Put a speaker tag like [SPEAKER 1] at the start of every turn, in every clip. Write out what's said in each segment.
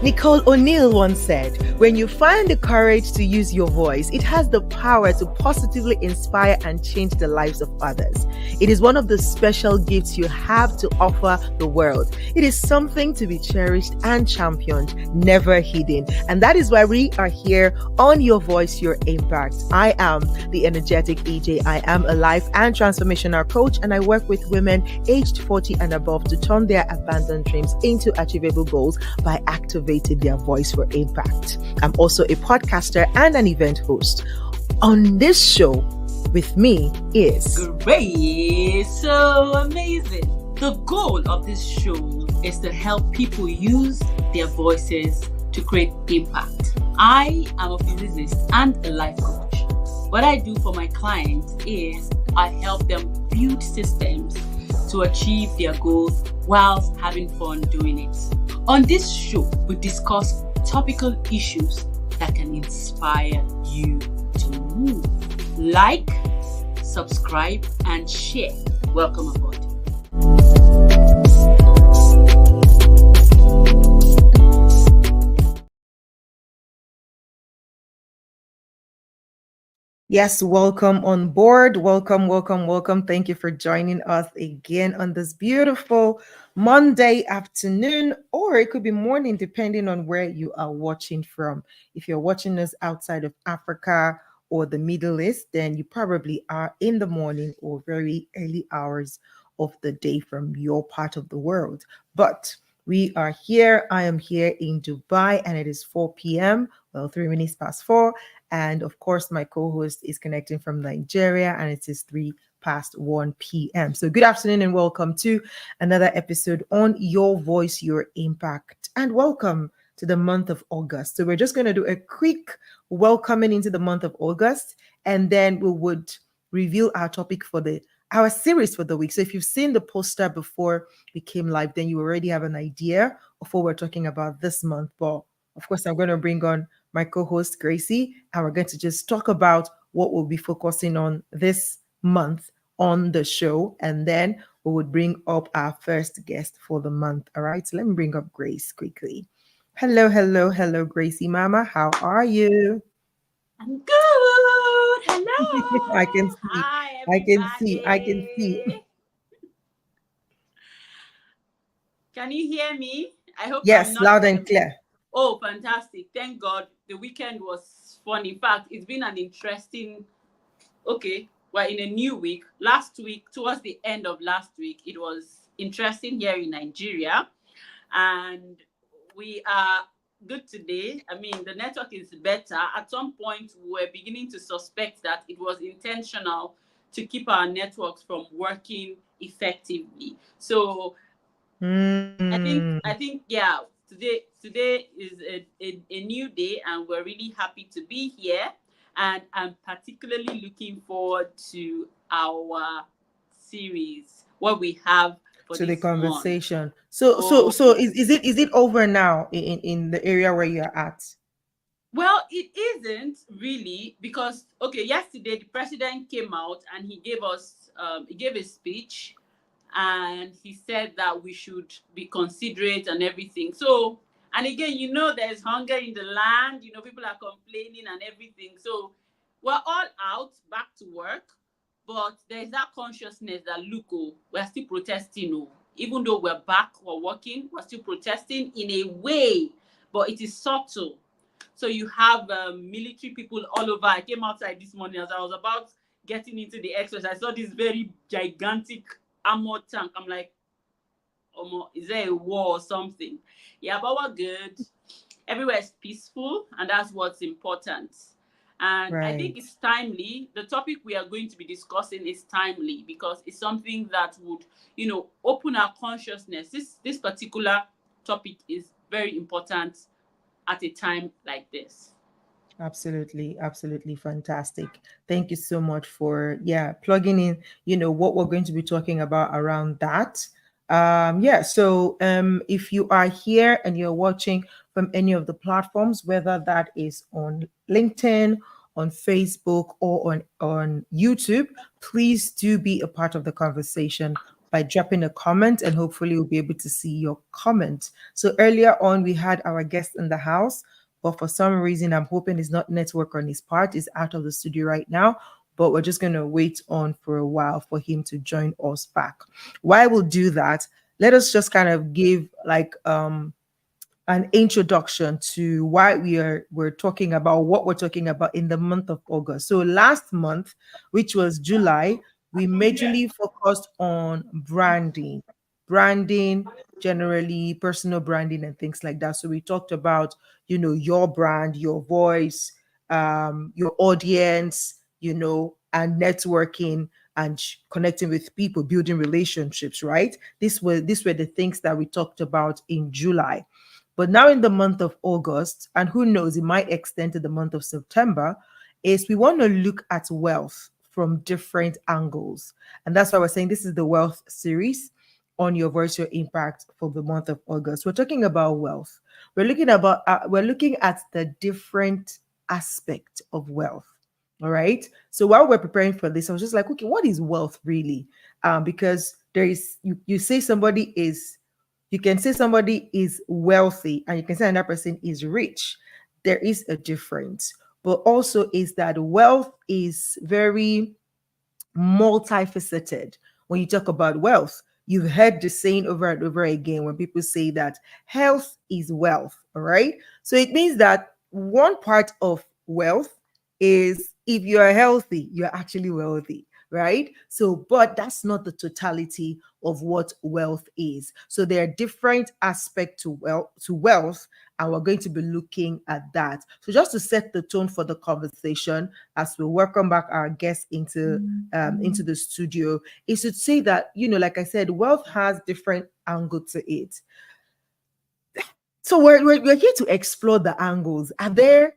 [SPEAKER 1] Nicole O'Neill once said, "When you find the courage to use your voice, it has the power to positively inspire and change the lives of others. It is one of the special gifts you have to offer the world. It is something to be cherished and championed, never hidden." And that is why we are here on Your Voice, Your Impact. I am the energetic EJ. I am a life and transformational coach, and I work with women aged 40 and above to turn their abandoned dreams into achievable goals by activating their voice for impact. I'm also a podcaster and an event host. On this show with me is
[SPEAKER 2] Great, so amazing. The goal of this show is to help people use their voices to create impact. I am a physicist and a life coach. What I do for my clients is I help them build systems to achieve their goals whilst having fun doing it. On this show, we discuss topical issues that can inspire you to move. Like, subscribe, and share. Welcome aboard.
[SPEAKER 1] Yes, welcome on board. Welcome, welcome, welcome. Thank you for joining us again on this beautiful Monday afternoon, or it could be morning, depending on where you are watching from. If you're watching us outside of Africa or the Middle East, then you probably are in the morning or very early hours of the day from your part of the world. But we are here. I am here in Dubai, and it is 4 p.m. Well, 3 minutes past 4. And of course, my co-host is connecting from Nigeria, and it is 3 past 1 p.m. So good afternoon and welcome to another episode on Your Voice, Your Impact. And welcome to the month of August. So we're just going to do a quick welcoming into the month of August, and then we would reveal our topic for our series for the week. So if you've seen the poster before we came live, then you already have an idea of what we're talking about this month. But of course, I'm going to bring on my co-host Gracie, and we're going to just talk about what we'll be focusing on this month on the show, and then we would bring up our first guest for the month. All right, so let me bring up Grace quickly. Hello, hello, hello, Gracie Mama. How are you?
[SPEAKER 2] I'm good. Hello.
[SPEAKER 1] I can see.
[SPEAKER 2] Hi,
[SPEAKER 1] I
[SPEAKER 2] everybody.
[SPEAKER 1] can see. I can see.
[SPEAKER 2] Can you hear me? I hope I'm
[SPEAKER 1] Yes,
[SPEAKER 2] not.
[SPEAKER 1] loud and clear.
[SPEAKER 2] Oh, fantastic. Thank God. The weekend was fun. In fact, it's been an interesting, we're in a new week. Last week, towards the end of last week, it was interesting here in Nigeria. And we are good today. I mean, the network is better. At some point, we were beginning to suspect that it was intentional to keep our networks from working effectively. So I think, yeah, today is a new day, and we're really happy to be here. And I'm particularly looking forward to our series, what we have for
[SPEAKER 1] to the
[SPEAKER 2] this month.
[SPEAKER 1] conversation. So is it over now in the area where you're at?
[SPEAKER 2] Well, it isn't really, because yesterday the president came out and he gave a speech, and he said that we should be considerate and everything. So, and again, there's hunger in the land, people are complaining and everything. So we're all out back to work, but there's that consciousness that, look, we're still protesting. Even though we're back, we're working, we're still protesting in a way, but it is subtle. So you have military people all over. I came outside this morning as I was about getting into the express. I saw this very gigantic armored tank. I'm like, is there a war or something? Yeah, but we're good. Everywhere is peaceful, and that's what's important. And
[SPEAKER 1] Right.
[SPEAKER 2] I think it's timely. The topic we are going to be discussing is timely because it's something that would, open our consciousness. This particular topic is very important at a time like this.
[SPEAKER 1] Absolutely, absolutely fantastic. Thank you so much for plugging in, what we're going to be talking about around that. So if you are here and you're watching from any of the platforms, whether that is on LinkedIn, on Facebook, or on YouTube, please do be a part of the conversation by dropping a comment, and hopefully we'll be able to see your comment. So earlier on, we had our guest in the house, but for some reason, I'm hoping it's not network on his part. He's out of the studio right now, but we're just going to wait on for a while for him to join us back. While we'll do that, let us just kind of give like an introduction to why we're talking about what we're talking about in the month of August. So last month, which was July, we majorly focused on branding, generally personal branding and things like that. So we talked about, your brand, your voice, your audience, and networking and connecting with people, building relationships, right? These were the things that we talked about in July. But now in the month of August, and who knows, it might extend to the month of September, is we want to look at wealth from different angles. And that's why we're saying this is the wealth series on your voice, your impact for the month of August. We're talking about wealth. We're looking at the different aspect of wealth. All right. So while we're preparing for this, I was just like, okay, what is wealth really? Because there is you can say somebody is wealthy and you can say another person is rich. There is a difference. But also is that wealth is very multifaceted. When you talk about wealth, you've heard the saying over and over again when people say that health is wealth. All right. So it means that one part of wealth is if you're healthy, you're actually wealthy, right? So, but that's not the totality of what wealth is. So there are different aspects to wealth, and we're going to be looking at that. So just to set the tone for the conversation, as we welcome back our guests into the studio, is to say that, like I said, wealth has different angle to it. So we're here to explore the angles. Are there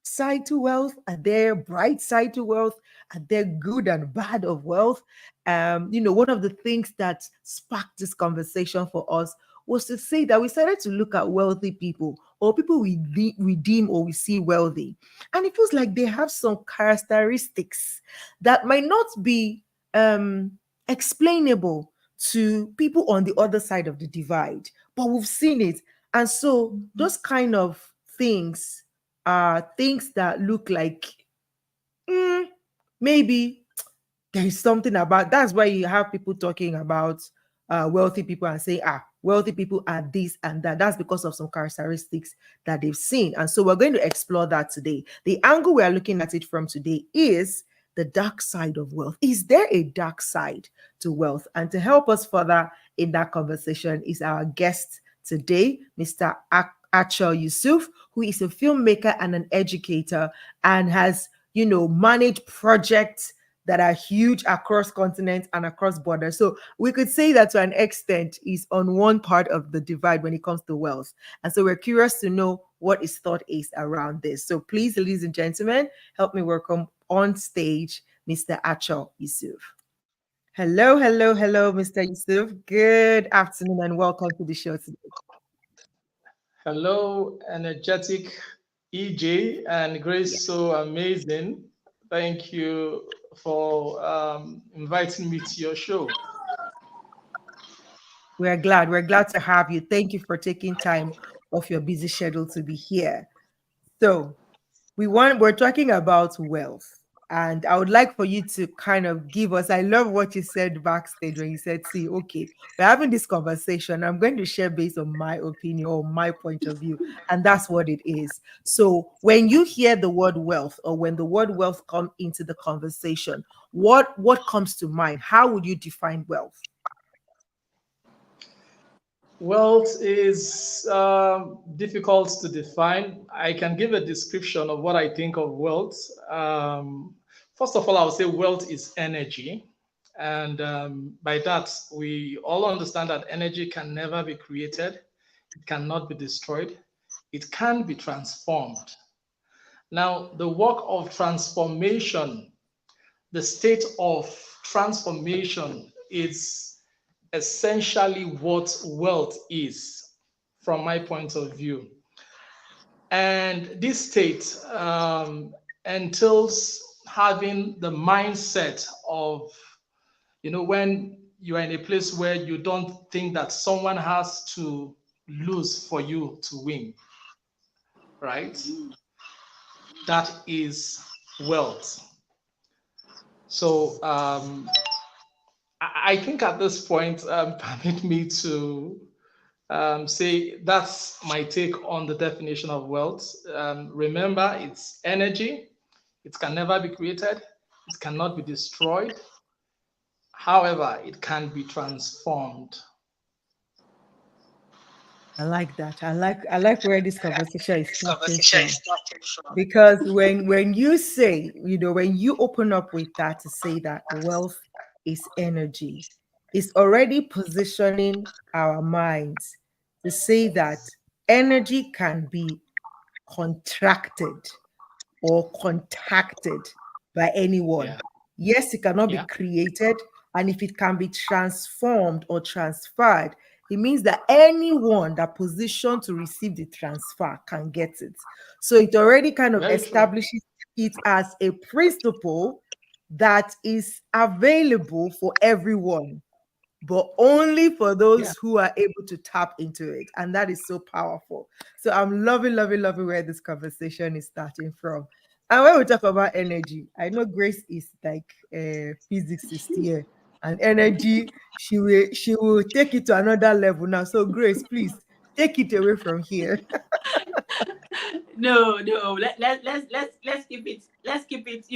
[SPEAKER 1] side to wealth? Are there bright side to wealth? Are there good and bad of wealth? One of the things that sparked this conversation for us was to say that we started to look at wealthy people or people we deem or we see wealthy. And it feels like they have some characteristics that might not be explainable to people on the other side of the divide, but we've seen it. And so those kind of things are things that look like maybe there is something about. That's why you have people talking about wealthy people and saying, wealthy people are this and that. That's because of some characteristics that they've seen. And so we're going to explore that today. The angle we are looking at it from today is the dark side of wealth. Is there a dark side to wealth? And to help us further in that conversation is our guest today, Mr. Achor Yusuf, who is a filmmaker and an educator and has, managed projects that are huge across continents and across borders. So we could say that to an extent is on one part of the divide when it comes to wealth. And so we're curious to know what his thought is around this. So please, ladies and gentlemen, help me welcome on stage Mr. Achor Yusuf. Hello, hello, hello, Mr. Yusuf. Good afternoon and welcome to the show today.
[SPEAKER 3] Hello, energetic EJ and Grace, so amazing. Thank you for inviting me to your show.
[SPEAKER 1] We're glad. We're glad to have you. Thank you for taking time off your busy schedule to be here. So we're talking about wealth. And I would like for you to kind of give us, I love what you said backstage when you said, see, okay, we're having this conversation. I'm going to share based on my opinion or my point of view. And that's what it is. So when you hear the word wealth or when the word wealth come into the conversation, what comes to mind? How would you define wealth?
[SPEAKER 3] Wealth is difficult to define. I can give a description of what I think of wealth. First of all, I would say wealth is energy. And by that, we all understand that energy can never be created, it cannot be destroyed, it can be transformed. Now, the work of transformation, the state of transformation is essentially what wealth is from my point of view. And this state entails having the mindset of, when you are in a place where you don't think that someone has to lose for you to win, right? That is wealth. So I think at this point, permit me to say that's my take on the definition of wealth. Remember, it's energy. It can never be created. It cannot be destroyed. However, it can be transformed.
[SPEAKER 1] I like that. I like where this conversation is starting from. Because when you say, when you open up with that to say that wealth is energy, it's already positioning our minds to say that energy can be contracted or contacted by anyone.
[SPEAKER 3] Yeah.
[SPEAKER 1] Yes, it cannot be
[SPEAKER 3] Yeah.
[SPEAKER 1] created. And if it can be transformed or transferred, it means that anyone that positioned to receive the transfer can get it. So it already kind of
[SPEAKER 3] Very true.
[SPEAKER 1] establishes it as a principle that is available for everyone, but only for
[SPEAKER 3] Yeah.
[SPEAKER 1] those who are able to tap into it. And that is so powerful. So I'm loving where this conversation is starting from. And when we talk about energy, I know Grace is like a physicist here. And energy, she will take it to another level now. So Grace, please take it away from here.
[SPEAKER 2] No, no. Let's keep it. Let's keep it.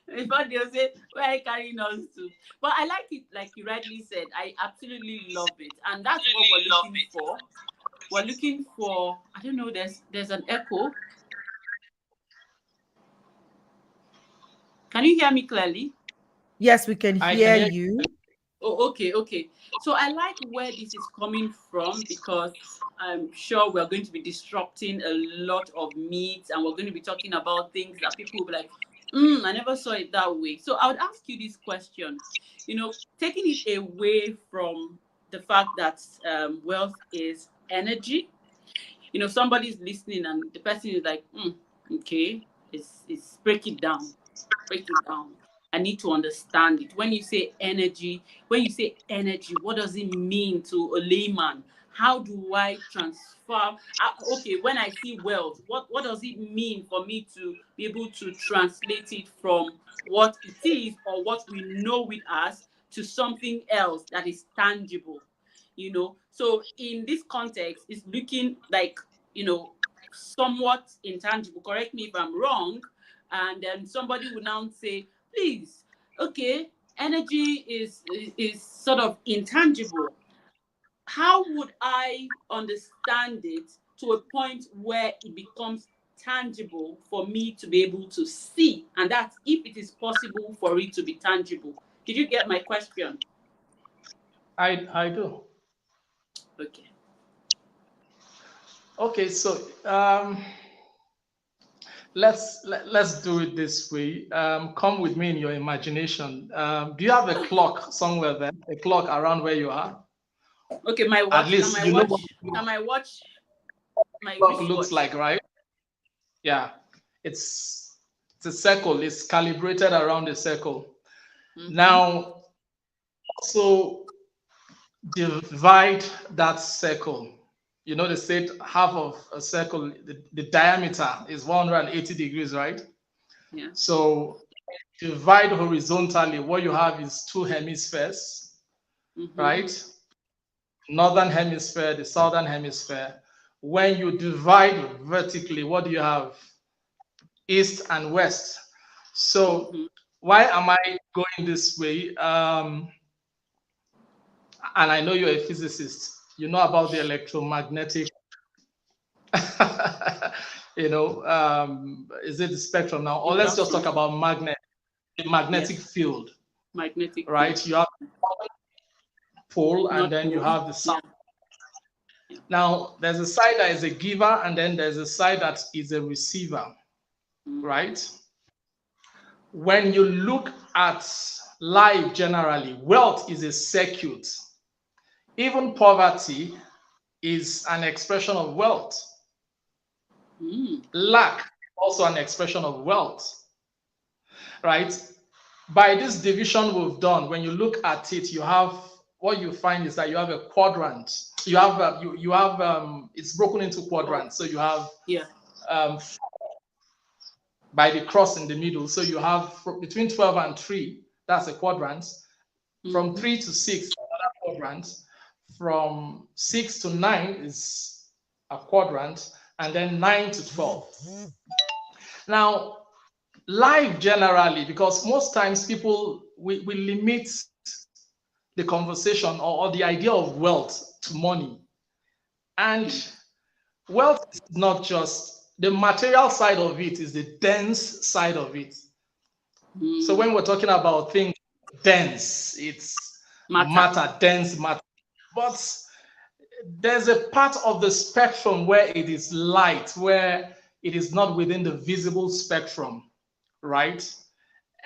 [SPEAKER 2] Before they'll say, where are you carrying us to? But I like it, like you rightly said. I absolutely love it. And that's what we're looking for. We're looking for, I don't know, there's an echo. Can you hear me clearly?
[SPEAKER 1] Yes, we can
[SPEAKER 3] I can
[SPEAKER 1] hear
[SPEAKER 3] hear
[SPEAKER 1] you.
[SPEAKER 2] Oh, okay, okay. So I like where this is coming from because I'm sure we're going to be disrupting a lot of myths and we're going to be talking about things that people will be like, I never saw it that way. So I would ask you this question, taking it away from the fact that wealth is energy. Somebody's listening and the person is like, okay, it's break it down. I need to understand it. When you say energy, what does it mean to a layman? How do I transfer? Okay, when I see wealth, what does it mean for me to be able to translate it from what it is or what we know it as to something else that is tangible? So in this context, it's looking like, somewhat intangible. Correct me if I'm wrong. And then somebody would now say, please, okay, energy is sort of intangible. How would I understand it to a point where it becomes tangible for me to be able to see? And that's if it is possible for it to be tangible. Did you get my question?
[SPEAKER 3] I do.
[SPEAKER 2] Okay.
[SPEAKER 3] Okay, so let's do it this way. Come with me in your imagination. Do you have a clock somewhere there? A clock around where you are?
[SPEAKER 2] Okay, my
[SPEAKER 3] At
[SPEAKER 2] watch.
[SPEAKER 3] least you know what
[SPEAKER 2] Can my watch, my
[SPEAKER 3] clock looks
[SPEAKER 2] wristwatch?
[SPEAKER 3] like, right? Yeah, it's a circle. It's calibrated around a circle.
[SPEAKER 2] Mm-hmm.
[SPEAKER 3] Now, so divide that circle. They said half of a circle, the diameter is 180 degrees, right?
[SPEAKER 2] Yeah.
[SPEAKER 3] So divide horizontally, what you have is two hemispheres,
[SPEAKER 2] Mm-hmm.
[SPEAKER 3] right? Northern hemisphere, the southern hemisphere. When you divide vertically, what do you have? East and west. So
[SPEAKER 2] Mm-hmm.
[SPEAKER 3] why am I going this way? And I know you're a physicist. You know about the electromagnetic, is it the spectrum now? Or let's just
[SPEAKER 2] Induction.
[SPEAKER 3] talk about the magnetic
[SPEAKER 2] Yes.
[SPEAKER 3] field,
[SPEAKER 2] Magnetic field.
[SPEAKER 3] right? You have pole and
[SPEAKER 2] Not
[SPEAKER 3] then you
[SPEAKER 2] pole.
[SPEAKER 3] have the south.
[SPEAKER 2] Yeah. Yeah.
[SPEAKER 3] Now, there's a side that is a giver and then there's a side that is a receiver,
[SPEAKER 2] Mm-hmm.
[SPEAKER 3] right? When you look at life generally, wealth is a circuit. Even poverty is an expression of wealth.
[SPEAKER 2] Mm.
[SPEAKER 3] Lack, also an expression of wealth, right? by this division we've done, when you look at it, you have what you find is that you have a quadrant. You have you have it's broken into quadrants. So you have
[SPEAKER 2] Yeah.
[SPEAKER 3] um, by the cross in the middle. So you have between 12 and 3, that's a quadrant. From 3 to 6, another quadrant. From 6 to 9 is a quadrant, and then 9 to 12. Now, life generally, because most times people we limit the conversation or the idea of wealth to money. And wealth is not just the material side of it, is the dense side of it. So when we're talking about things dense, it's matter, dense matter. But there's a part of the spectrum where it is light, where it is not within the visible spectrum, right?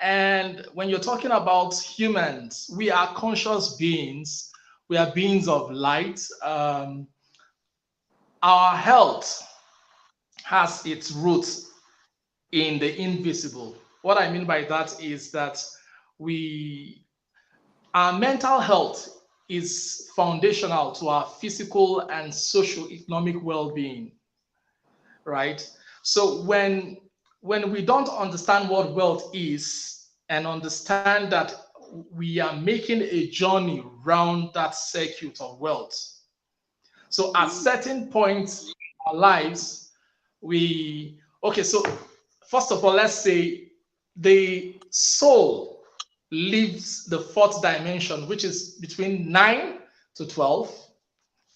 [SPEAKER 3] And when you're talking about humans, we are conscious beings. We are beings of light. Our health has its roots in the invisible. What I mean by that is that our mental health is foundational to our physical and socio-economic well-being, right? So when we don't understand what wealth is and understand that we are making a journey round that circuit of wealth. So at certain points in our lives, so first of all, let's say the soul leaves the 4th dimension, which is between 9 to 12,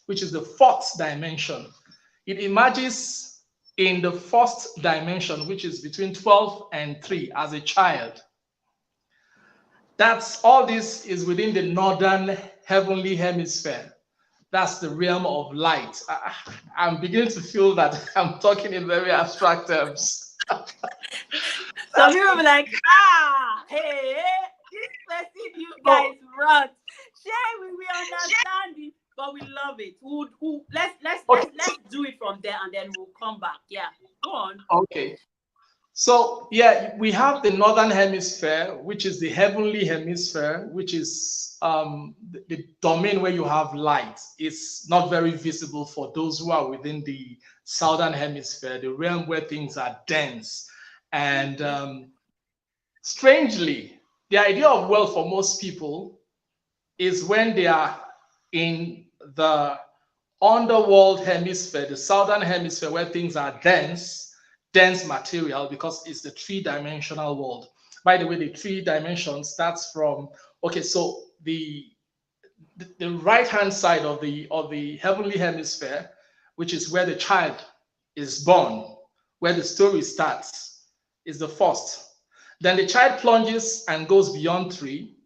[SPEAKER 3] which is the 4th dimension. It emerges in the 1st dimension, which is between 12 and 3 as a child. That's all. This is within the northern heavenly hemisphere. That's the realm of light. I'm beginning to feel that I'm talking in very abstract terms.
[SPEAKER 2] Some people be like, hey, this person you guys brought. Share we understand it, but we love it. Let's do it from there and then we'll come back. Yeah, go on.
[SPEAKER 3] Okay. So yeah, we have the northern hemisphere, which is the heavenly hemisphere, which is the domain where you have light. It's not very visible for those who are within the southern hemisphere, the realm where things are dense. And strangely, the idea of wealth for most people is when they are in the underworld hemisphere, the southern hemisphere, where things are dense material, because it's the 3-dimensional world. By the way, the 3 dimensions starts from, so the right hand side of the heavenly hemisphere, which is where the child is born, where the story starts, is the 1st. Then the child plunges and goes beyond 3,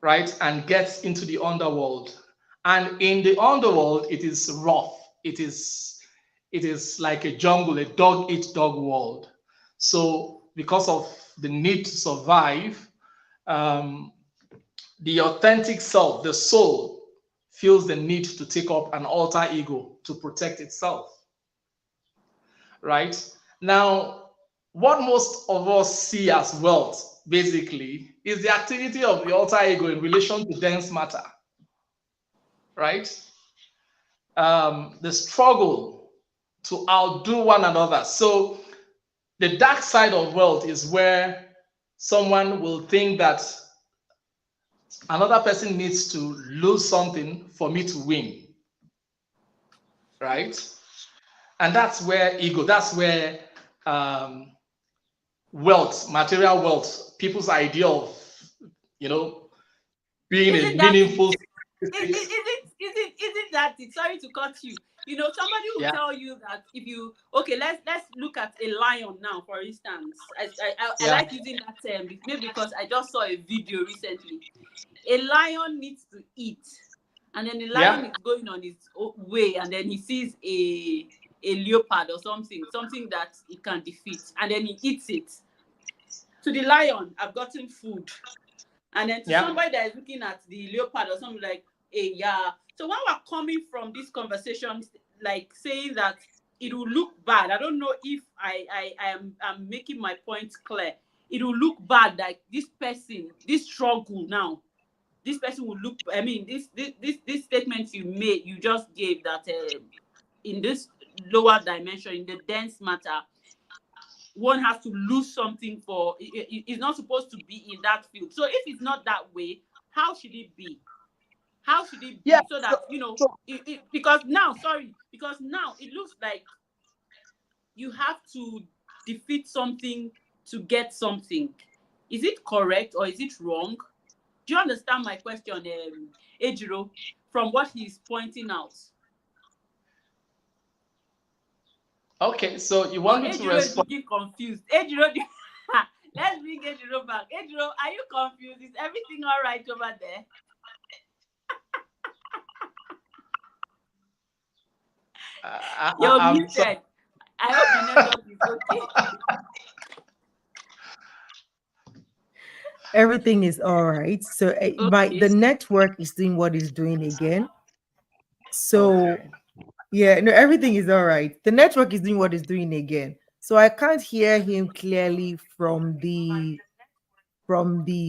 [SPEAKER 3] right, and gets into the underworld. And in the underworld, it is rough. It is like a jungle, a dog-eat-dog world. So because of the need to survive, the authentic self, the soul, feels the need to take up an alter ego to protect itself. Right? Now, what most of us see as wealth, basically, is the activity of the alter ego in relation to dense matter. Right? The struggle to outdo one another. So the dark side of wealth is where someone will think that another person needs to lose something for me to win, right? And that's where ego, that's where wealth, material wealth, people's idea of, being
[SPEAKER 2] Isn't
[SPEAKER 3] a meaningful.
[SPEAKER 2] Isn't that it? Sorry to cut you. Somebody will tell you that if you let's look at a lion now, for instance. I like using that term maybe because I just saw a video recently. A lion needs to eat, and then the lion is going on his way, and then he sees a leopard or something that he can defeat, and then he eats it. To the lion, I've gotten food. And then to somebody that is looking at the leopard or something like, hey, yeah. So when we're coming from this conversation, like saying that it will look bad, I don't know if I'm making my point clear. it will look bad, like this person, this struggle now, this person will look, I mean, this statement you just gave, that in this lower dimension, in the dense matter, one has to lose something for, it's not supposed to be in that field. So if it's not that way, how should it be? How should it be?
[SPEAKER 3] Yeah.
[SPEAKER 2] So that, because now it looks like you have to defeat something to get something. Is it correct or is it wrong? Do you understand my question, 𝗬𝗢𝗪, from what he's pointing out?
[SPEAKER 3] Okay, so you want me to
[SPEAKER 2] 𝗬𝗪𝗪 is
[SPEAKER 3] respond?
[SPEAKER 2] looking confused. 𝗬𝗪𝗪, let's bring 𝗬𝗪𝗪 back. 𝗬𝗪𝗪, are you confused? Is everything all right over there? You're muted. I hope the network is okay.
[SPEAKER 1] Everything is all right. So the network is doing what it's doing again. So
[SPEAKER 3] okay.
[SPEAKER 1] Yeah, no, everything is all right. The network is doing what it's doing again. So I can't hear him clearly from the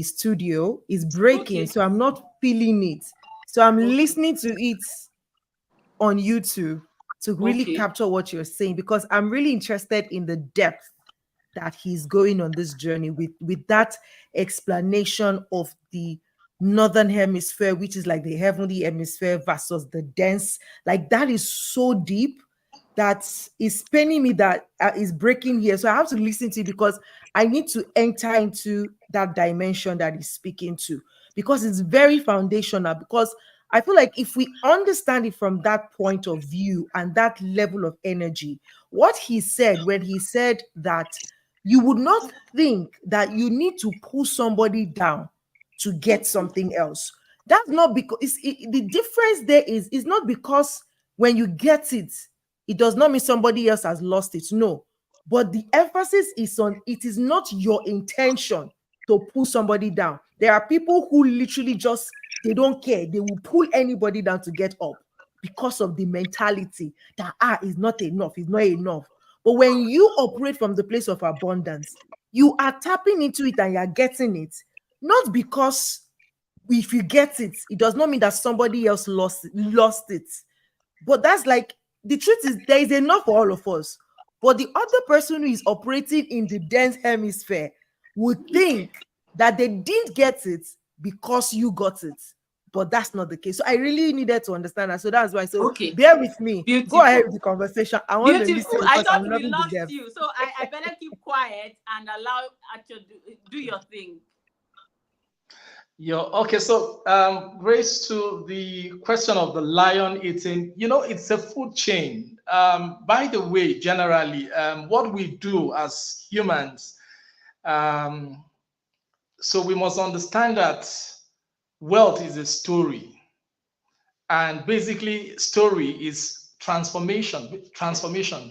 [SPEAKER 1] studio. It's breaking,
[SPEAKER 2] Okay.
[SPEAKER 1] so I'm not feeling it. So I'm listening to it on YouTube to really capture what you're saying, because I'm really interested in the depth that he's going on this journey with that explanation of the northern hemisphere, which is like the heavenly hemisphere versus the dense. Like, that is so deep that is paining me, that is breaking here. So I have to listen to it, because I need to enter into that dimension that he's speaking to, because it's very foundational. Because I feel like if we understand it from that point of view and that level of energy, what he said when he said that you would not think that you need to pull somebody down to get something else. That's not because the difference there is not because when you get it, it does not mean somebody else has lost it. No, but the emphasis is on, it is not your intention to pull somebody down. There are people who literally just, they don't care. They will pull anybody down to get up because of the mentality that it's not enough, it's not enough. But when you operate from the place of abundance, you are tapping into it and you're getting it. Not because if you get it, it does not mean that somebody else lost it. But that's like, the truth is, there is enough for all of us. But the other person who is operating in the dense hemisphere would think that they didn't get it because you got it. But that's not the case. So I really needed to understand that. So that's why. So bear with me.
[SPEAKER 2] Beautiful.
[SPEAKER 1] Go ahead with the conversation. I want to listen.
[SPEAKER 2] I thought we lost you. So I better keep quiet and allow Achor do your thing.
[SPEAKER 3] Okay, so Grace, to the question of the lion eating, it's a food chain. By the way, generally, what we do as humans, so we must understand that wealth is a story. And basically, story is transformation.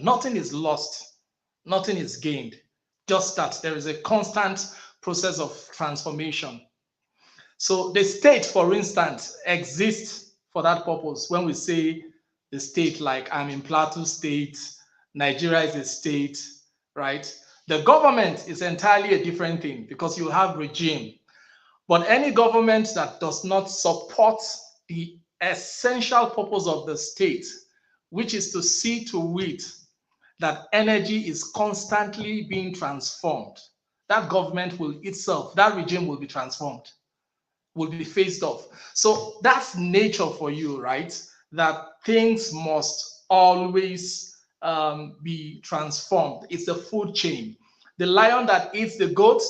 [SPEAKER 3] Nothing is lost. Nothing is gained. Just that there is a constant process of transformation. So the state, for instance, exists for that purpose. When we say the state, like I'm in Plateau State, Nigeria is a state, right? The government is entirely a different thing, because you have regime. But any government that does not support the essential purpose of the state, which is to see to it that energy is constantly being transformed, that government will itself, that regime will be transformed, will be phased off. So that's nature for you, right? That things must always be transformed. It's a food chain. The lion that eats the goat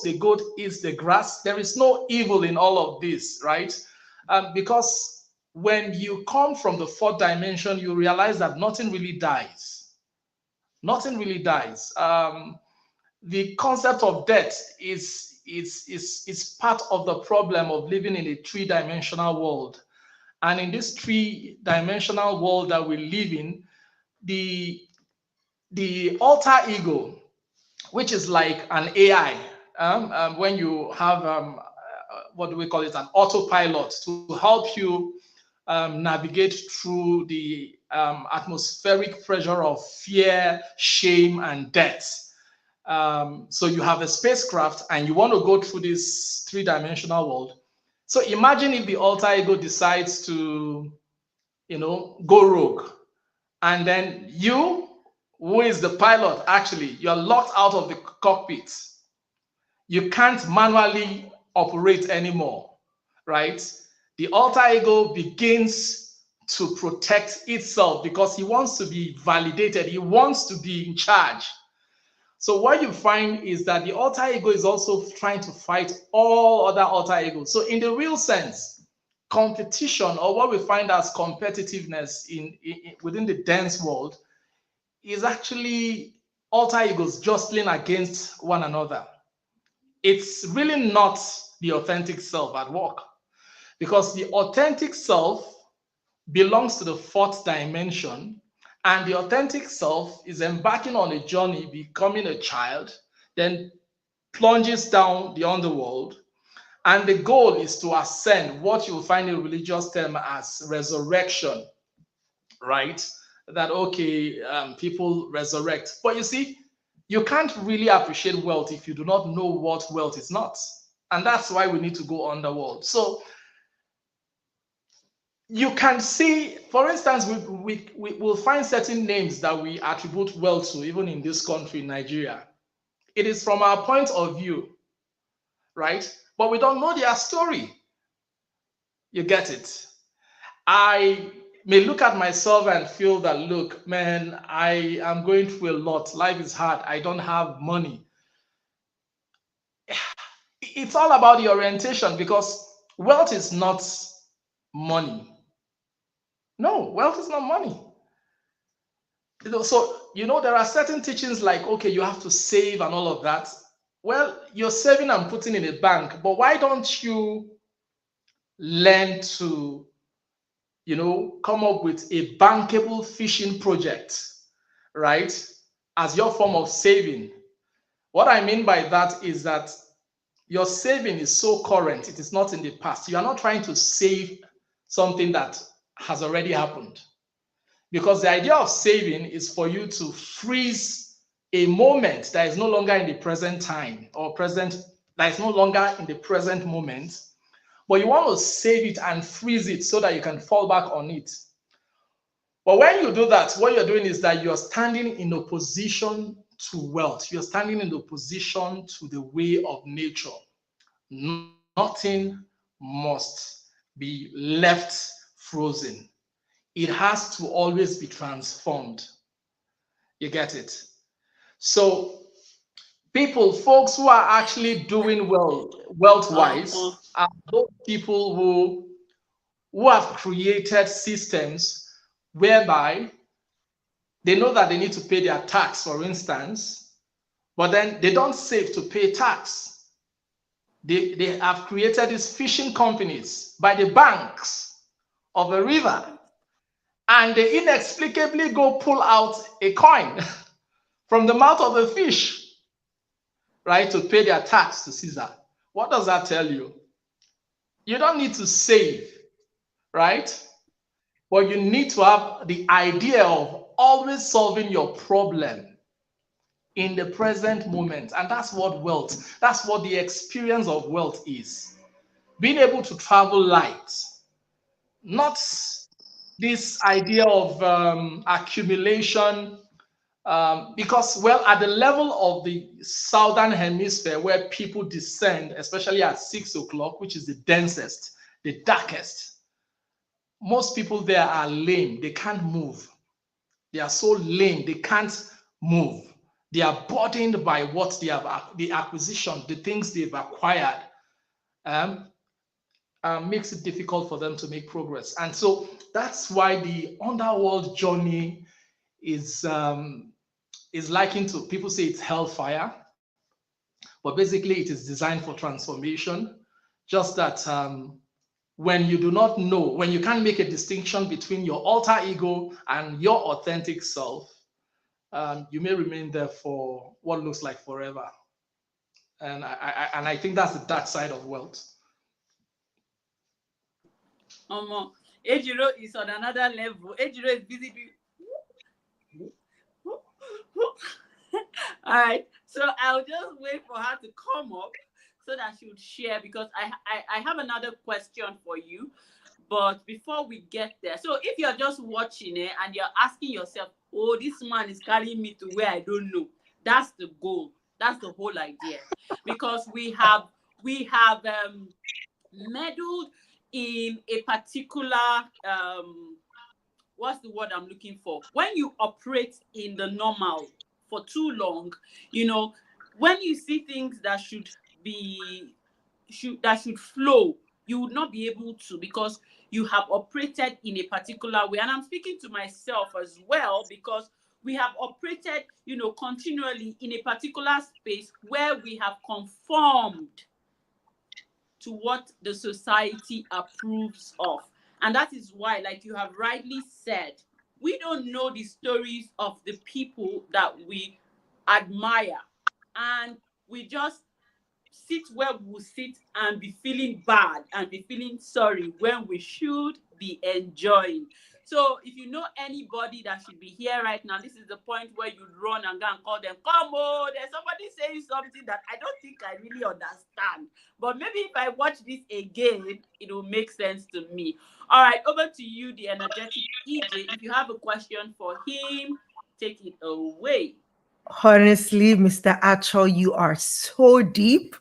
[SPEAKER 3] eats the grass. There is no evil in all of this, right? Because when you come from the fourth dimension, you realize that nothing really dies. Nothing really dies. The concept of death is part of the problem of living in a three-dimensional world. And in this three-dimensional world that we live in, the alter ego, which is like an AI, when you have, what do we call it, an autopilot to help you navigate through the atmospheric pressure of fear, shame, and death. So you have a spacecraft and you want to go through this three-dimensional world. So imagine if the alter ego decides to, go rogue. And then you, who is the pilot, actually, you're locked out of the cockpit. You can't manually operate anymore, right? The alter ego begins to protect itself because he wants to be validated. He wants to be in charge. So what you find is that the alter ego is also trying to fight all other alter egos. So in the real sense, competition, or what we find as competitiveness within the dance world, is actually alter egos jostling against one another. It's really not the authentic self at work, because the authentic self belongs to the fourth dimension, and the authentic self is embarking on a journey, becoming a child, then plunges down the underworld, and the goal is to ascend, what you'll find in religious term as resurrection, right? That, okay, people resurrect. But you see, you can't really appreciate wealth if you do not know what wealth is not. And that's why we need to go underworld. So you can see, for instance, we will find certain names that we attribute wealth to, even in this country, Nigeria. It is from our point of view, right? But we don't know their story. You get it? I may look at myself and feel that, look, man, I am going through a lot. Life is hard. I don't have money. It's all about the orientation, because wealth is not money. No, wealth is not money. So, there are certain teachings like, okay, you have to save and all of that. Well, you're saving and putting in a bank, but why don't you learn to, come up with a bankable fishing project, right, as your form of saving? What I mean by that is that your saving is so current, it is not in the past. You are not trying to save something that has already happened. Because the idea of saving is for you to freeze a moment that is no longer in the present time, or that is no longer in the present moment, but you want to save it and freeze it so that you can fall back on it. But when you do that, what you're doing is that you're standing in opposition to wealth. You're standing in opposition to the way of nature. Nothing must be left frozen. It has to always be transformed. You get it? So folks who are actually doing well wealth-wise are those people who have created systems whereby they know that they need to pay their tax, for instance, but then they don't save to pay tax. They have created these fishing companies by the banks of a river, and they inexplicably go pull out a coin from the mouth of a fish, right, to pay their tax to Caesar. What does that tell you? You don't need to save, right? But you need to have the idea of always solving your problem in the present moment. And that's what that's what the experience of wealth is. Being able to travel light, not this idea of accumulation, because, well, at the level of the southern hemisphere, where people descend, especially at 6 o'clock, which is the densest, the darkest, most people there are lame. They can't move. They are so lame, they can't move. They are burdened by what they have, the acquisition, the things they've acquired. Makes it difficult for them to make progress. And so that's why the underworld journey is likened to, people say it's hellfire, but basically it is designed for transformation. Just that when you do not know, when you can't make a distinction between your alter ego and your authentic self, you may remain there for what looks like forever. And I think that's the dark side of wealth.
[SPEAKER 2] 𝗬𝗢𝗨𝗥 is on another level. 𝗬𝗢𝗨 is busy doing. All right. So I'll just wait for her to come up so that she would share, because I have another question for you. But before we get there, so if you're just watching it and you're asking yourself, oh, this man is carrying me to where I don't know, that's the goal. That's the whole idea. Because we have meddled in a particular what's the word I'm looking for? When you operate in the normal for too long, when you see things that should flow, you would not be able to, because you have operated in a particular way. And I'm speaking to myself as well, because we have operated, continually in a particular space where we have conformed to what the society approves of. And that is why, like you have rightly said, we don't know the stories of the people that we admire. And we just sit where we will sit and be feeling bad and be feeling sorry when we should be enjoying. So if you know anybody that should be here right now, this is the point where you run and go and call them. Come on, there's somebody saying something that I don't think I really understand. But maybe if I watch this again, it will make sense to me. All right, over to you, the energetic EJ. If you have a question for him, take it away.
[SPEAKER 1] Honestly, Mr. Achor, you are so deep.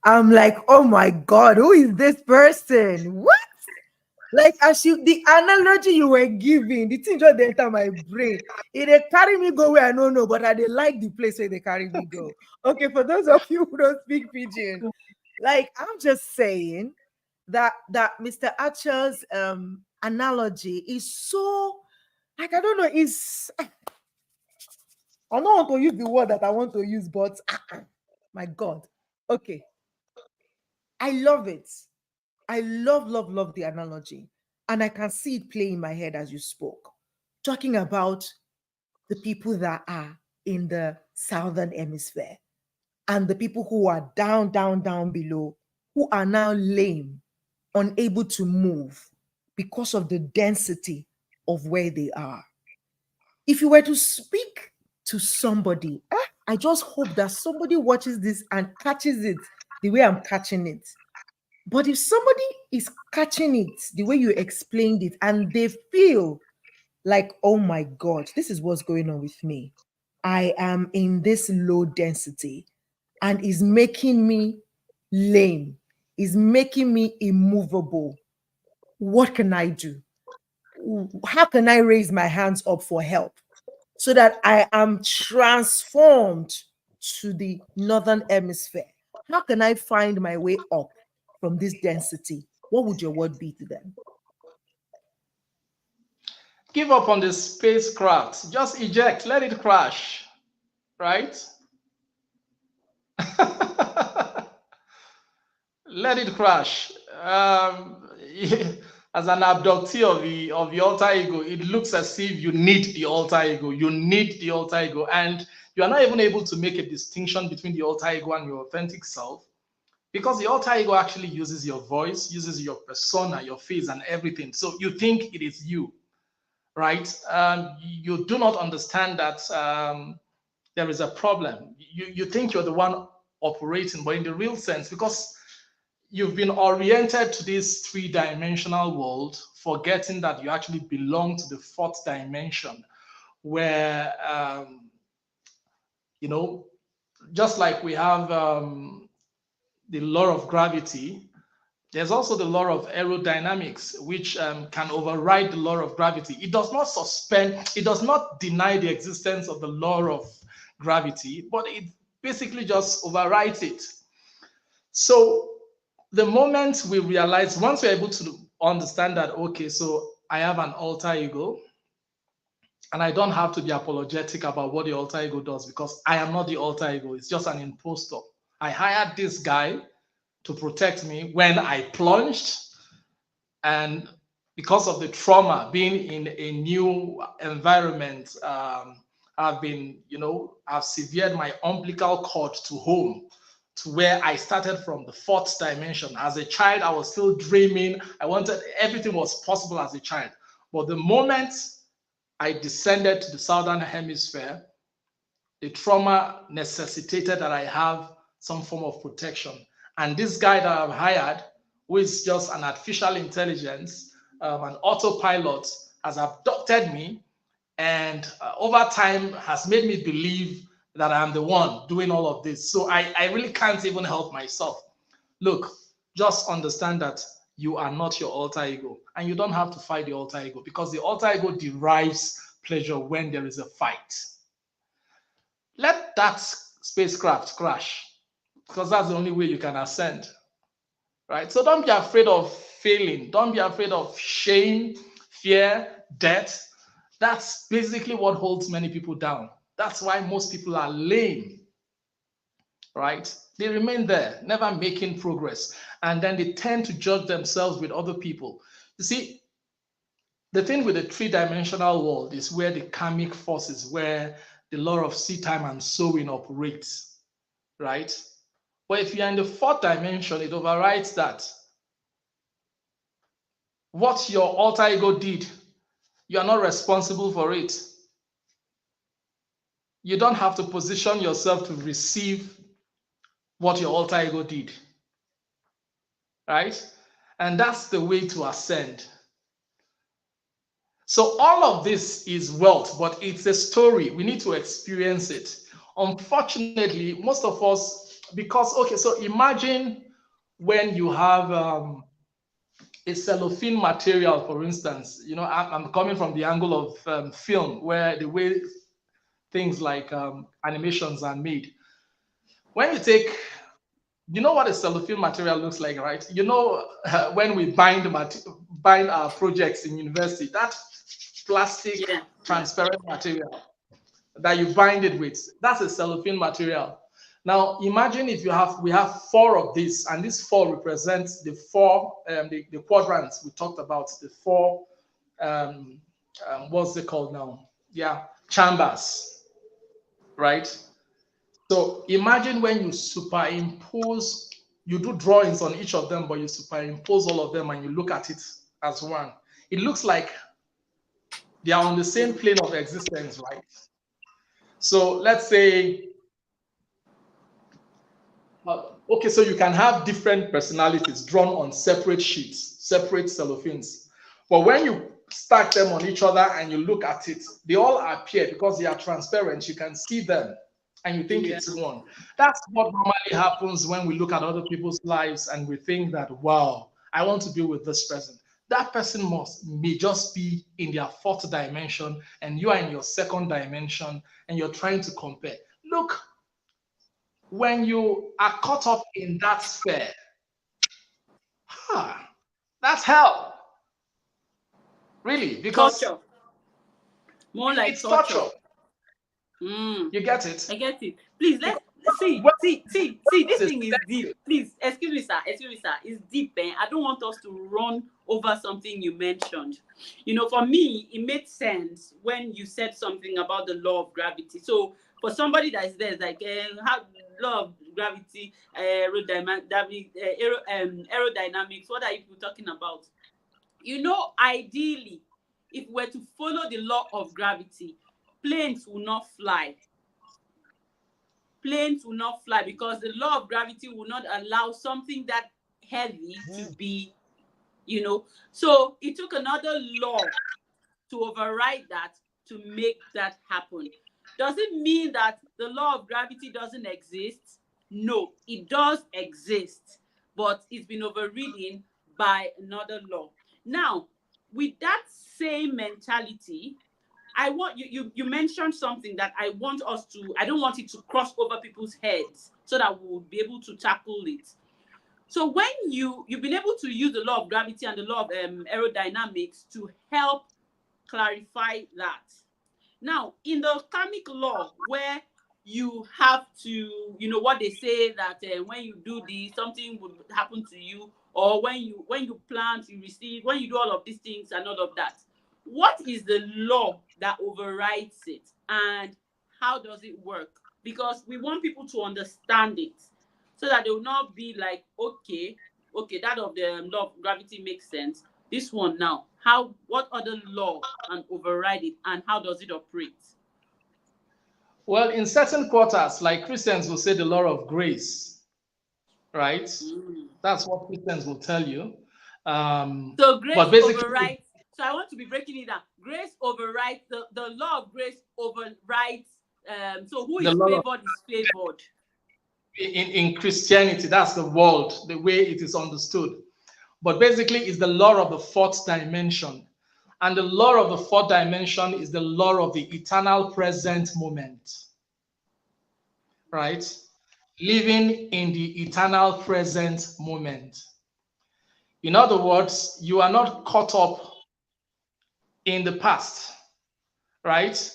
[SPEAKER 1] I'm like, oh my God, who is this person? What? Like, the analogy you were giving, the thing just enter my brain. They carry me go where I don't know, but I they like the place where they carry me go. Okay, for those of you who don't speak pidgin, like I'm just saying that Mr. Achor's analogy is so, like, I don't know, is I don't want to use the word that I want to use, but my God. Okay. I love it. I love the analogy. And I can see it play in my head as you spoke, talking about the people that are in the southern hemisphere and the people who are down below, who are now lame, unable to move because of the density of where they are. If you were to speak to somebody, I just hope that somebody watches this and catches it the way I'm catching it. But if somebody is catching it the way you explained it and they feel like, oh my God, this is what's going on with me. I am in this low density and is making me lame, is making me immovable. What can I do? How can I raise my hands up for help so that I am transformed to the northern hemisphere? How can I find my way up from this density? What would your word be to them?
[SPEAKER 3] Give up on the spacecraft. Just eject. Let it crash. Right? Let it crash. As an abductee of the alter ego, it looks as if you need the alter ego. You need the alter ego, and you are not even able to make a distinction between the alter ego and your authentic self, because the alter ego actually uses your voice, uses your persona, your face, and everything. So you think it is you, right? You do not understand that there is a problem. You think you're the one operating, but in the real sense, because you've been oriented to this three-dimensional world, forgetting that you actually belong to the fourth dimension, where just like we have the law of gravity, there's also the law of aerodynamics, which can override the law of gravity. It does not suspend, it does not deny the existence of the law of gravity, but it basically just overrides it. So the moment we realize, once we're able to understand that, okay, so I have an alter ego, and I don't have to be apologetic about what the alter ego does, because I am not the alter ego. It's just an impostor. I hired this guy to protect me when I plunged, and because of the trauma, being in a new environment, I've severed my umbilical cord to home, to where I started from the fourth dimension. As a child, I was still dreaming. Everything was possible as a child. But the moment I descended to the southern hemisphere, The trauma necessitated that I have some form of protection. And this guy that I've hired, who is just an artificial intelligence, an autopilot, has abducted me and over time has made me believe that I'm the one doing all of this. So I really can't even help myself. Look, just understand that you are not your alter ego, and you don't have to fight the alter ego, because the alter ego derives pleasure when there is a fight. Let that spacecraft crash, because that's the only way you can ascend, right? So don't be afraid of failing. Don't be afraid of shame, fear, death. That's basically what holds many people down. That's why most people are lame, right? They remain there, never making progress. And then they tend to judge themselves with other people. You see, the thing with the three-dimensional world is where the karmic forces, where the law of seed time and sowing operates, right? But if you're in the fourth dimension, it overrides that. What your alter ego did, you are not responsible for it. You don't have to position yourself to receive what your alter ego did, right? And that's the way to ascend. So all of this is wealth, but it's a story. We need to experience it. Unfortunately, most of us, because, okay, so imagine when you have a cellophane material, for instance. You know, I'm coming from the angle of film, where the way things like animations are made. When you take, you know what a cellophane material looks like, right? You know, when we bind our projects in university, that plastic transparent material that you bind it with, that's a cellophane material. Now imagine if we have four of these, and this four represents the four the quadrants we talked about, the four what's it called now? Yeah, chambers, right? So imagine when you superimpose, you do drawings on each of them, but you superimpose all of them and you look at it as one. It looks like they are on the same plane of existence, right? So let's say, okay, so you can have different personalities drawn on separate sheets, separate cellophanes. But when you stack them on each other and you look at it, they all appear because they are transparent. You can see them and you think it's one. That's what normally happens when we look at other people's lives and we think that, wow, I want to be with this person. That person may just be in their fourth dimension and you are in your second dimension and you're trying to compare. Look, when you are caught up in that sphere, that's hell. Really, because
[SPEAKER 2] torture. More like
[SPEAKER 3] it's torture. You get it?
[SPEAKER 2] I get it. Please, let's see. This thing is deep. Please, excuse me, sir. It's deep, eh? I don't want us to run over something you mentioned. You know, for me, it made sense when you said something about the law of gravity. So for somebody that is there, it's like how law of gravity, aerodynamics. What are you talking about? You know, ideally, if we're to follow the law of gravity, planes will not fly. Planes will not fly because the law of gravity will not allow something that heavy to be, you know. So it took another law to override that to make that happen. Does it mean that the law of gravity doesn't exist? No, it does exist, but it's been overridden by another law. Now, with that same mentality, I want you mentioned something that I don't want it to cross over people's heads so that we'll be able to tackle it. So when you've been able to use the law of gravity and the law of aerodynamics to help clarify that. Now, in the karmic law, where you have to, you know, what they say that when you do this, something would happen to you, or when you plant, you receive, when you do all of these things and all of that. What is the law that overrides it, and how does it work? Because we want people to understand it so that they will not be like, okay, that of the law of gravity makes sense. This one now, what other law can override it, and how does it operate?
[SPEAKER 3] Well, in certain quarters, like Christians will say the law of grace, right? That's what Christians will tell you.
[SPEAKER 2] So grace
[SPEAKER 3] But basically,
[SPEAKER 2] overrides. So I want to be breaking it down. Grace overrides the law of grace overrides. So who
[SPEAKER 3] the
[SPEAKER 2] is
[SPEAKER 3] law of,
[SPEAKER 2] favored is favored.
[SPEAKER 3] in Christianity, that's the world, the way it is understood. But basically, it's the law of the fourth dimension. And the law of the fourth dimension is the law of the eternal present moment, right? Living in the eternal present moment. In other words, you are not caught up in the past, right?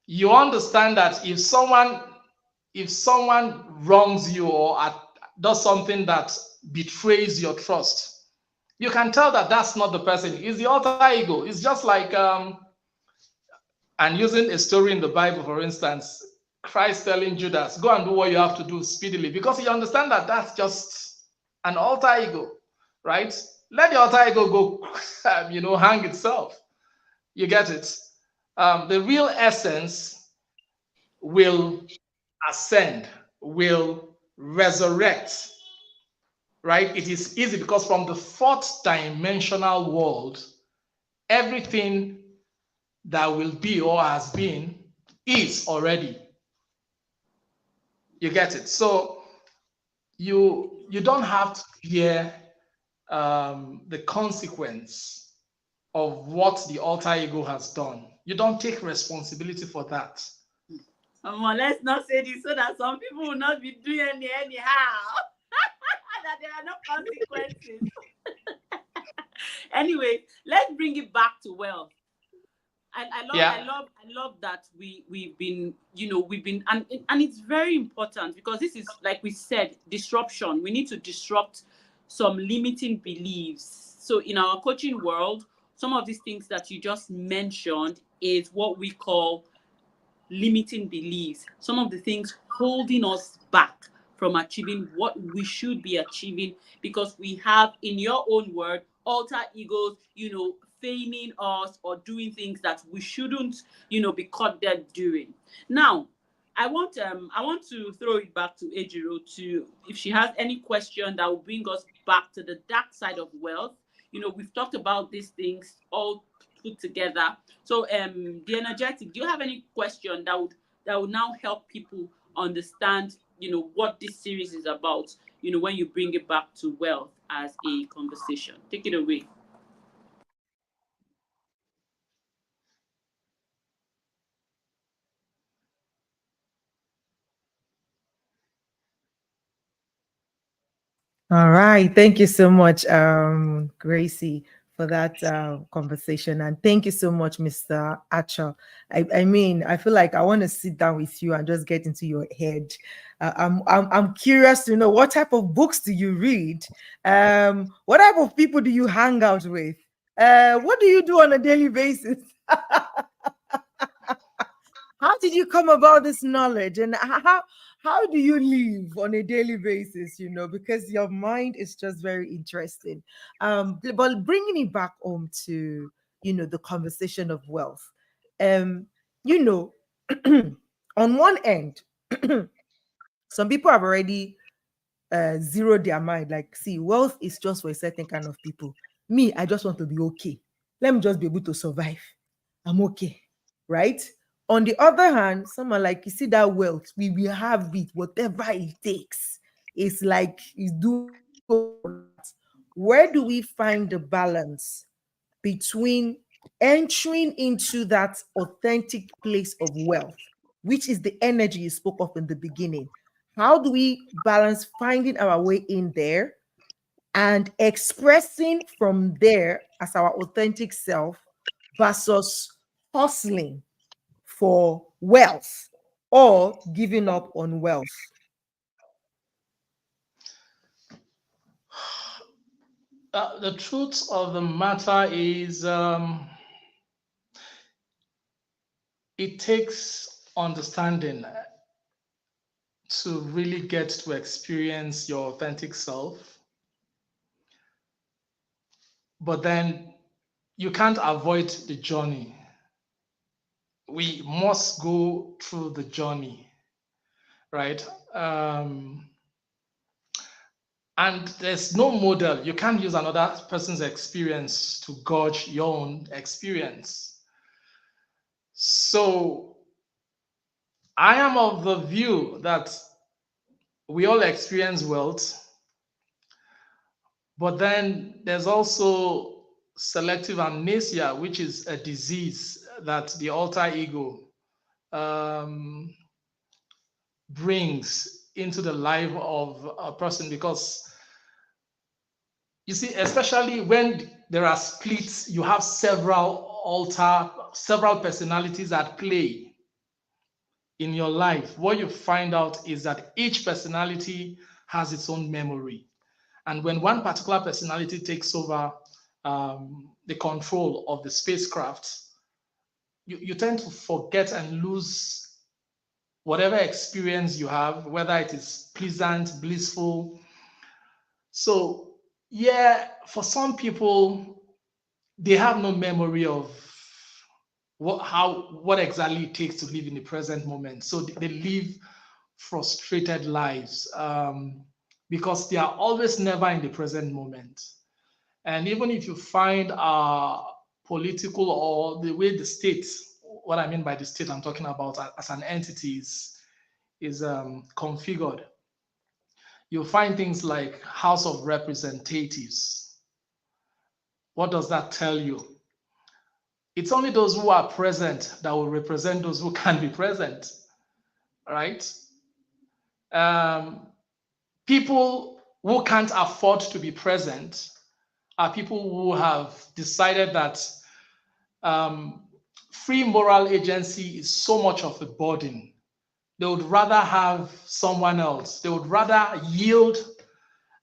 [SPEAKER 3] You understand that if someone wrongs you or does something that betrays your trust, you can tell that that's not the person. It's the alter ego. It's just like and using a story in the Bible, for instance, Christ telling Judas, go and do what you have to do speedily, because you understand that that's just an alter ego, right? Let the alter ego go, hang itself. You get it? The real essence will ascend, will resurrect, right? It is easy because from the fourth dimensional world, everything that will be or has been is already. You get it? So you don't have to fear the consequence of what the alter ego has done. You don't take responsibility for that.
[SPEAKER 2] Let's not say this so that some people will not be doing anyhow. That there are no consequences. Anyway, let's bring it back to wealth. I love that we've been, and it's very important because this is, like we said, disruption. We need to disrupt some limiting beliefs. So in our coaching world, some of these things that you just mentioned is what we call limiting beliefs. Some of the things holding us back from achieving what we should be achieving because we have, in your own word, alter egos, feigning us or doing things that we shouldn't, be caught there doing. Now, I want to throw it back to Ejiro to, if she has any question that will bring us back to the dark side of wealth. We've talked about these things all put together. So, the energetic, do you have any question that would now help people understand, what this series is about? When you bring it back to wealth as a conversation, take it away.
[SPEAKER 1] All right. Thank you so much, Gracie, for that conversation. And thank you so much, Mr. Achor. I mean, I feel like I want to sit down with you and just get into your head. I'm curious to know, what type of books do you read? What type of people do you hang out with? What do you do on a daily basis? How did you come about this knowledge, and how do you live on a daily basis? Because your mind is just very interesting. But bringing it back home to the conversation of wealth, um, you know, on one end, some people have already zeroed their mind. Like, see, wealth is just for a certain kind of people. Me, I just want to be okay. Let me just be able to survive. I'm okay, right? On the other hand, someone like, you see that wealth, we will have it, whatever it takes. It's like it's doing that. Where do we find the balance between entering into that authentic place of wealth, which is the energy you spoke of in the beginning? How do we balance finding our way in there and expressing from there as our authentic self versus hustling for wealth or giving up on wealth?
[SPEAKER 3] The truth of the matter is, it takes understanding to really get to experience your authentic self. But then you can't avoid the journey. we must go through the journey, right? And there's no model. You can't use another person's experience to gauge your own experience. So I am of the view that we all experience wealth, but then there's also selective amnesia, which is a disease that the alter ego brings into the life of a person. Because you see, especially when there are splits, you have several personalities at play in your life. What you find out is that each personality has its own memory. And when one particular personality takes over the control of the spacecraft, you tend to forget and lose whatever experience you have, whether it is pleasant, blissful. So, yeah, for some people, they have no memory of what exactly it takes to live in the present moment. So they live frustrated lives because they are always never in the present moment. And even if you find political or the way the state, what I mean by the state I'm talking about as an entity is configured, you'll find things like House of Representatives. What does that tell you? It's only those who are present that will represent those who can be present, right? People who can't afford to be present are people who have decided that free moral agency is so much of a burden. They would rather have someone else. They would rather yield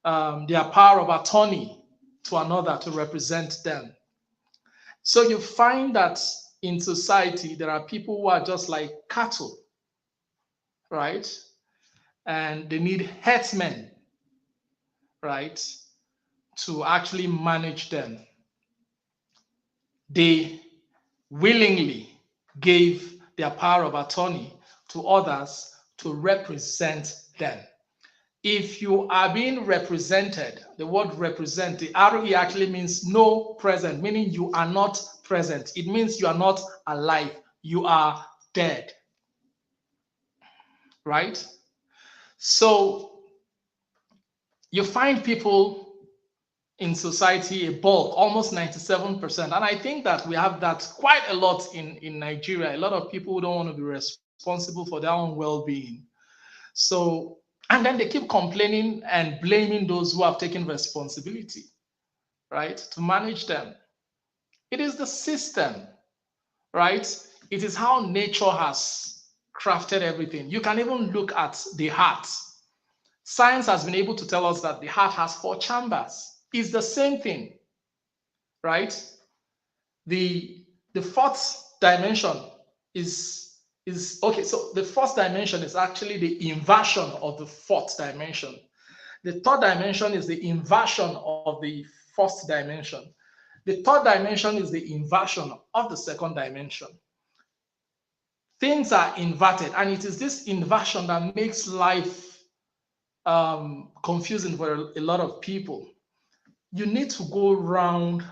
[SPEAKER 3] their power of attorney to another to represent them. So you find that in society, there are people who are just like cattle, right? And they need herdsmen, right, to actually manage them. They willingly gave their power of attorney to others to represent them. If you are being represented, the word represent, the RE actually means no present, meaning you are not present. It means you are not alive, you are dead, right? So you find people in society, a bulk, almost 97%. And I think that we have that quite a lot in Nigeria. A lot of people who don't want to be responsible for their own well-being. So, and then they keep complaining and blaming those who have taken responsibility, right, to manage them. It is the system, right? It is how nature has crafted everything. You can even look at the heart. Science has been able to tell us that the heart has 4 chambers. It's the same thing, right? The 4th dimension is okay. So the 1st dimension is actually the inversion of the 4th dimension. The 3rd dimension is the inversion of the 1st dimension. The 3rd dimension is the inversion of the 2nd dimension. Things are inverted, and it is this inversion that makes life confusing for a lot of people. You need to go around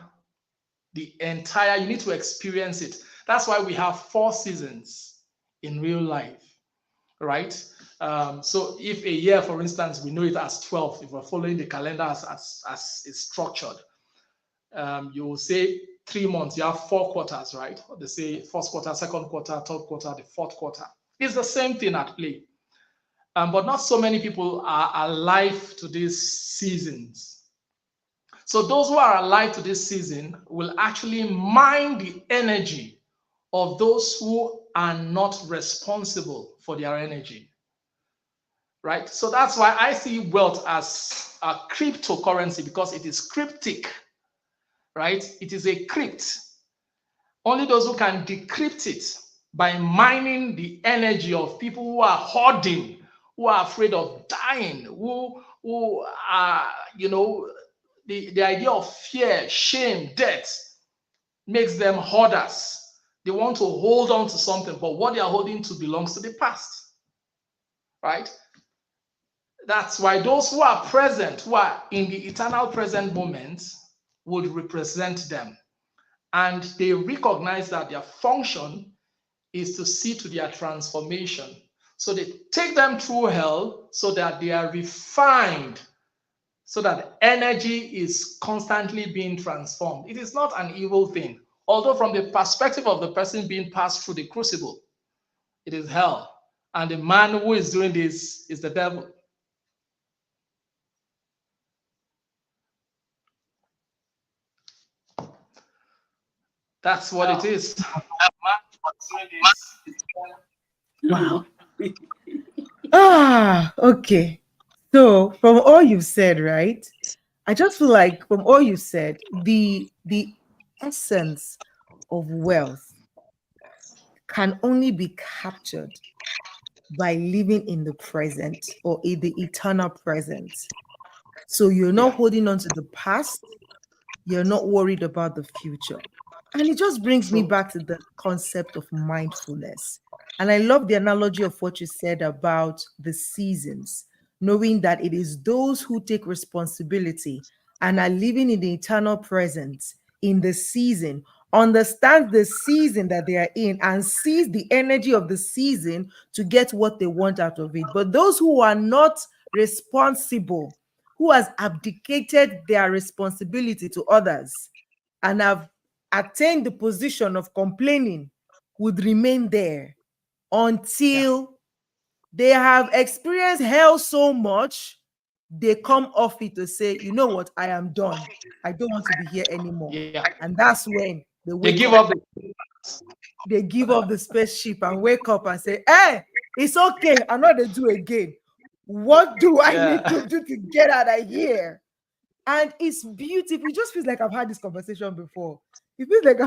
[SPEAKER 3] the entire, you need to experience it. That's why we have 4 seasons in real life, right? So if a year, for instance, we know it as 12, if we're following the calendar as it's structured, you will say 3 months, you have 4 quarters, right? They say 1st quarter, 2nd quarter, 3rd quarter, the 4th quarter. It's the same thing at play. But not so many people are alive to these seasons. So those who are alive to this season will actually mine the energy of those who are not responsible for their energy, right? So that's why I see wealth as a cryptocurrency, because it is cryptic, right? It is a crypt. Only those who can decrypt it by mining the energy of people who are hoarding, who are afraid of dying, who are, the idea of fear, shame, death makes them hoarders. They want to hold on to something, but what they are holding to belongs to the past, right? That's why those who are present, who are in the eternal present moment, would represent them. And they recognize that their function is to see to their transformation. So they take them through hell so that they are refined, so that energy is constantly being transformed. It is not an evil thing. Although from the perspective of the person being passed through the crucible, it is hell. And the man who is doing this is the devil. That's what it is.
[SPEAKER 1] Wow. Okay. So from all you've said, right? I just feel like from all you said, the essence of wealth can only be captured by living in the present or in the eternal present. So you're not holding on to the past, you're not worried about the future. And it just brings me back to the concept of mindfulness. And I love the analogy of what you said about the seasons, knowing that it is those who take responsibility and are living in the eternal presence in the season, understand the season that they are in and seize the energy of the season to get what they want out of it. But those who are not responsible, who has abdicated their responsibility to others and have attained the position of complaining, would remain there until they have experienced hell so much they come off it to say, you know what, I am done, I don't want to be here anymore. And that's when they
[SPEAKER 3] give up.
[SPEAKER 1] They give up the spaceship and wake up and say, hey, it's okay, I'm not going to do again. What do I need to do to get out of here? And it's beautiful. It just feels like I've had this conversation before. It feels like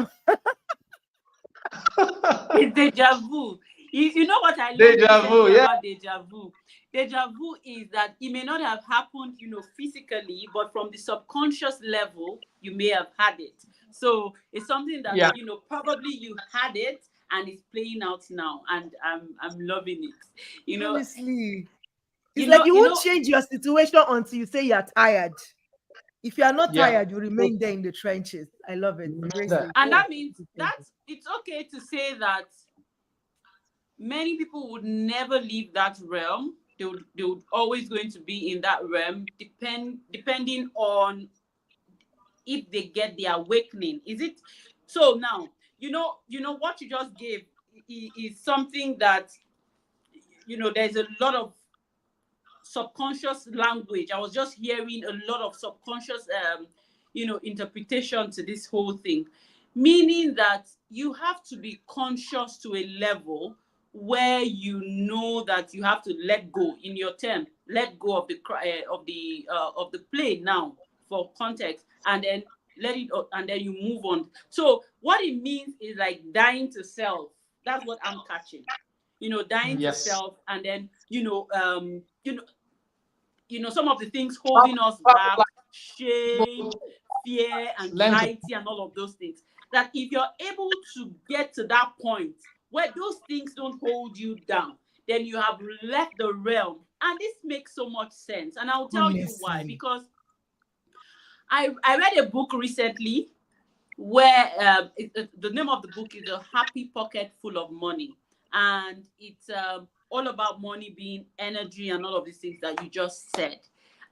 [SPEAKER 2] It's deja vu. You know what I learned about deja vu? Deja vu is that it may not have happened, physically, but from the subconscious level, you may have had it. So it's something that, probably you had it and it's playing out now. And I'm loving it.
[SPEAKER 1] Honestly, it's like you won't change your situation until you say you're tired. If you are not tired, you remain there in the trenches. I love it.
[SPEAKER 2] And that means it's okay to say that many people would never leave that realm. They would always going to be in that realm, depending on if they get the awakening. Is it so? Now what you just gave is something that there's a lot of subconscious language. I was just hearing a lot of subconscious interpretation to this whole thing, meaning that you have to be conscious to a level where you know that you have to let go. In your term, let go of the plane now, for context, and then let it, and then you move on. So what it means is like dying to self. That's what I'm catching. Dying to self, and then some of the things holding us back, shame, fear, anxiety, and all of those things. That if you're able to get to that point where those things don't hold you down, then you have left the realm. And this makes so much sense. And I'll tell you why. Because I read a book recently where the name of the book is A Happy Pocket Full of Money. And it's all about money being energy and all of these things that you just said.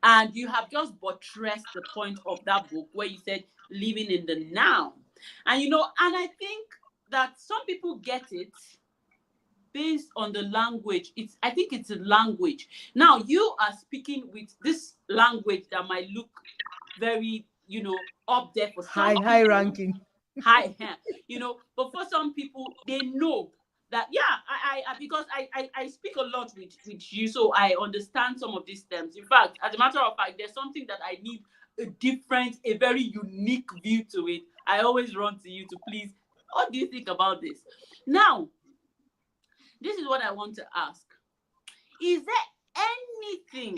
[SPEAKER 2] And you have just buttressed the point of that book where you said living in the now. And and I think that some people get it based on the language. I think it's a language. Now you are speaking with this language that might look very, up there for some people,
[SPEAKER 1] high ranking.
[SPEAKER 2] High, but for some people, they know that, I because I speak a lot with you, so I understand some of these terms. In fact, as a matter of fact, there's something that I need a very unique view to it. I always run to you to please, what do you think about this? Now, this is what I want to ask. Is there anything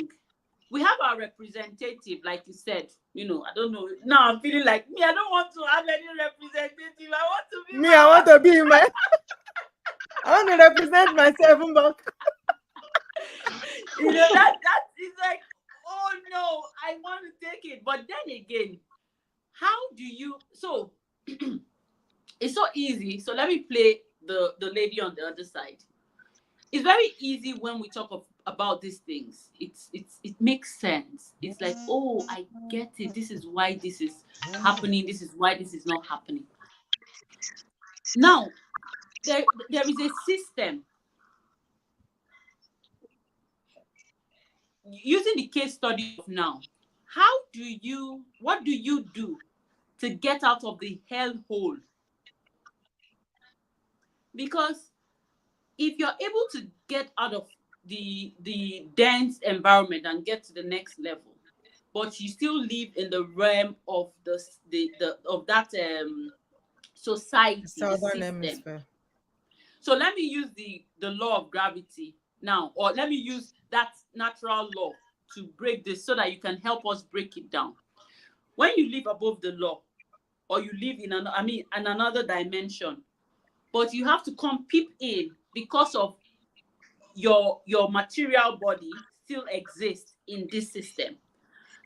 [SPEAKER 2] we have our representative, like you said. You know, I don't know. Now I'm feeling like me. I don't want to have any representative. I want to be
[SPEAKER 1] Me,
[SPEAKER 2] my
[SPEAKER 1] I want
[SPEAKER 2] own.
[SPEAKER 1] to be my. I want to represent myself.
[SPEAKER 2] You know, that is like, oh no, I want to take it. But then again, how do you? So it's so easy. So let me play the lady on the other side. It's very easy when we talk about these things. It makes sense. It's like, oh, I get it. This is why this is happening. This is why this is not happening. Now, there is a system. Using the case study of now, what do you do to get out of the hellhole? Because if you're able to get out of the dense environment and get to the next level, but you still live in the realm of the of that society, the
[SPEAKER 1] Southern
[SPEAKER 2] system.
[SPEAKER 1] Hemisphere.
[SPEAKER 2] So let me use the law of gravity now, or let me use that natural law to break this so that you can help us break it down. When you live above the law, or you live in another dimension, but you have to come peep in because of your material body still exists in this system.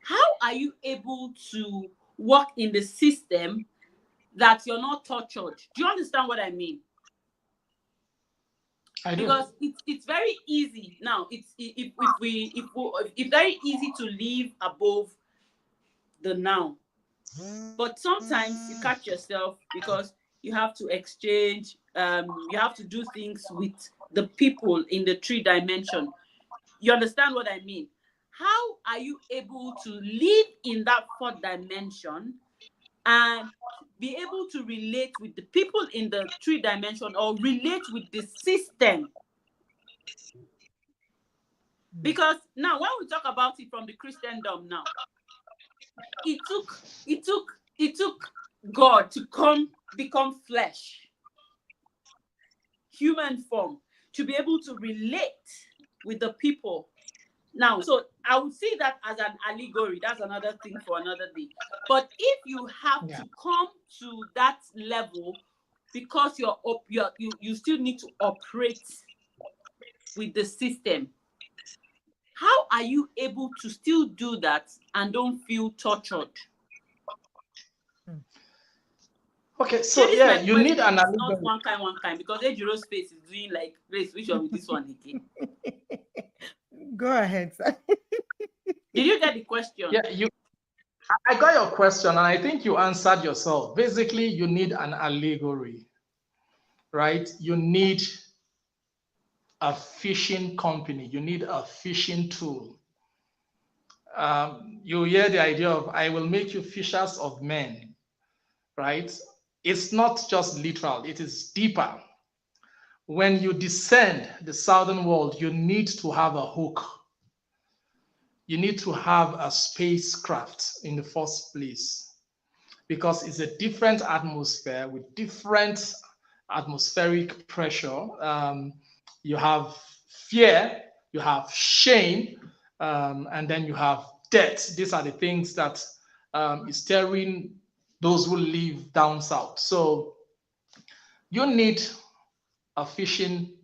[SPEAKER 2] How are you able to work in the system that you're not tortured? Do you understand what I mean?
[SPEAKER 3] I do.
[SPEAKER 2] Because it's very easy now. It's very easy to live above the now, but sometimes you catch yourself because you have to exchange. You have to do things with the people in the 3 dimension. You understand what I mean? How are you able to live in that 4th dimension and be able to relate with the people in the 3 dimension, or relate with the system? Because now when we talk about it from the Christendom now, it took God to become flesh, human form, to be able to relate with the people. Now, so I would see that as an allegory. That's another thing for another day. But if you have to come to that level, because you still need to operate with the system, how are you able to still do that and don't feel tortured?
[SPEAKER 3] Okay, so
[SPEAKER 2] This
[SPEAKER 3] yeah,
[SPEAKER 2] my
[SPEAKER 3] you need
[SPEAKER 2] question
[SPEAKER 3] an
[SPEAKER 2] is not
[SPEAKER 3] allegory.
[SPEAKER 2] one kind, because 𝗬𝗢𝗧𝗪 face is doing like, race, which one with this one again?
[SPEAKER 1] Go ahead, sir.
[SPEAKER 2] Did you get the question?
[SPEAKER 3] Yeah, I got your question, and I think you answered yourself. Basically, you need an allegory, right? You need a fishing company. You need a fishing tool. You hear the idea of, I will make you fishers of men, right? It's not just literal, it is deeper. When you descend the southern world, you need to have a hook. You need to have a spacecraft in the first place, because it's a different atmosphere with different atmospheric pressure. You have fear, you have shame, and then you have death. These are the things that is staring those who live down south. So you need a fishing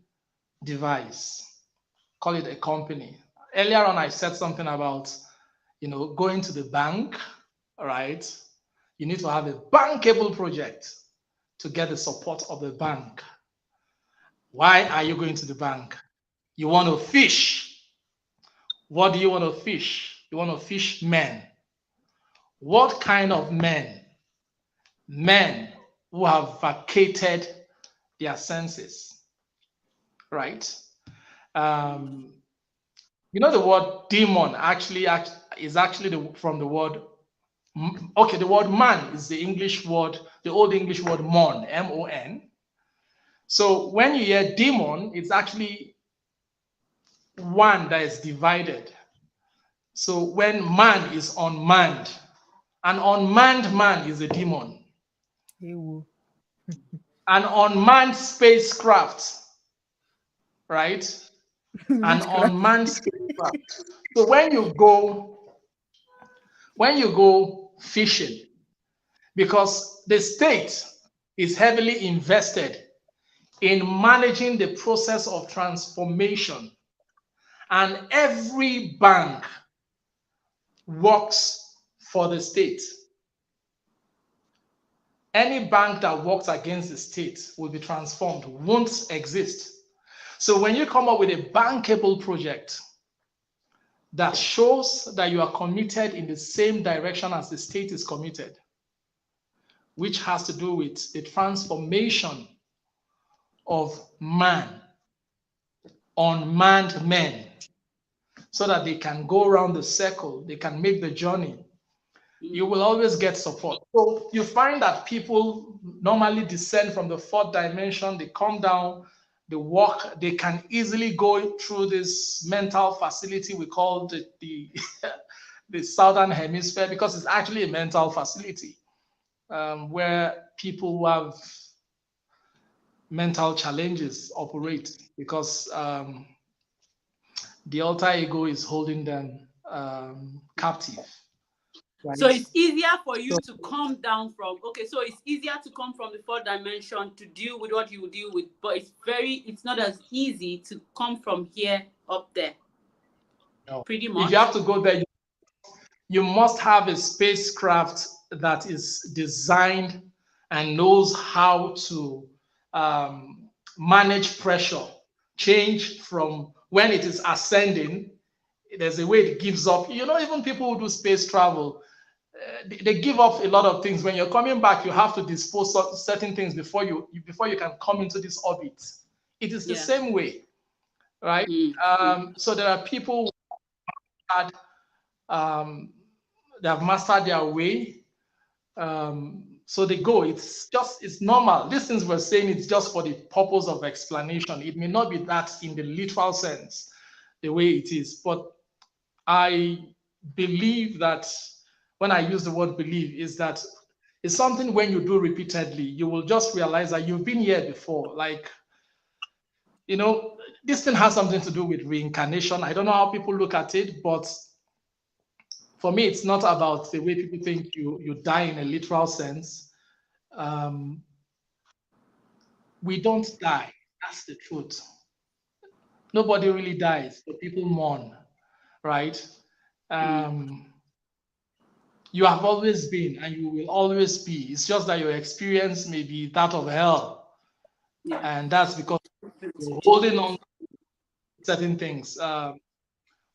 [SPEAKER 3] device, call it a company. Earlier on, I said something about, going to the bank, all right? You need to have a bankable project to get the support of the bank. Why are you going to the bank? You want to fish. What do you want to fish? You want to fish men. What kind of men? Men who have vacated their senses, right? The word demon actually is actually from the word. Okay, the word man is the English word, the old English word mon, M-O-N. So when you hear demon, it's actually one that is divided. So when man is unmanned, an unmanned man is a demon. An unmanned spacecraft, right, an
[SPEAKER 1] Witchcraft.
[SPEAKER 3] unmanned spacecraft. So when you go fishing, because the state is heavily invested in managing the process of transformation, and every bank works for the state. Any bank that works against the state will be transformed, won't exist. So when you come up with a bankable project that shows that you are committed in the same direction as the state is committed, which has to do with the transformation of man, unmanned men, so that they can go around the circle, they can make the journey, you will always get support. So you find that people normally descend from the fourth dimension, they come down, they walk, they can easily go through this mental facility we call the Southern Hemisphere, because it's actually a mental facility where people who have mental challenges operate, because the alter ego is holding them captive. Right?
[SPEAKER 2] So it's easier for you to come down from, okay, so it's easier to come from the fourth dimension to deal with what you will deal with, but it's not as easy to come from here up there.
[SPEAKER 3] No.
[SPEAKER 2] Pretty much.
[SPEAKER 3] If you have to go there, you must have a spacecraft that is designed and knows how to manage pressure, change from when it is ascending. There's a way it gives up. Even people who do space travel, they give up a lot of things. When you're coming back, you have to dispose of certain things before you can come into this orbit. It is the same way, right? So there are people who had they have mastered their way. So they go. It's normal. These things we're saying, it's just for the purpose of explanation. It may not be that in the literal sense, the way it is. But I believe that when I use the word believe, is that it's something when you do repeatedly, you will just realize that you've been here before. Like, this thing has something to do with reincarnation. I don't know how people look at it, but for me, it's not about the way people think you die in a literal sense. We don't die. That's the truth. Nobody really dies, but people mourn, right? You have always been and you will always be. It's just that your experience may be that of hell. And that's because you're holding on to certain things.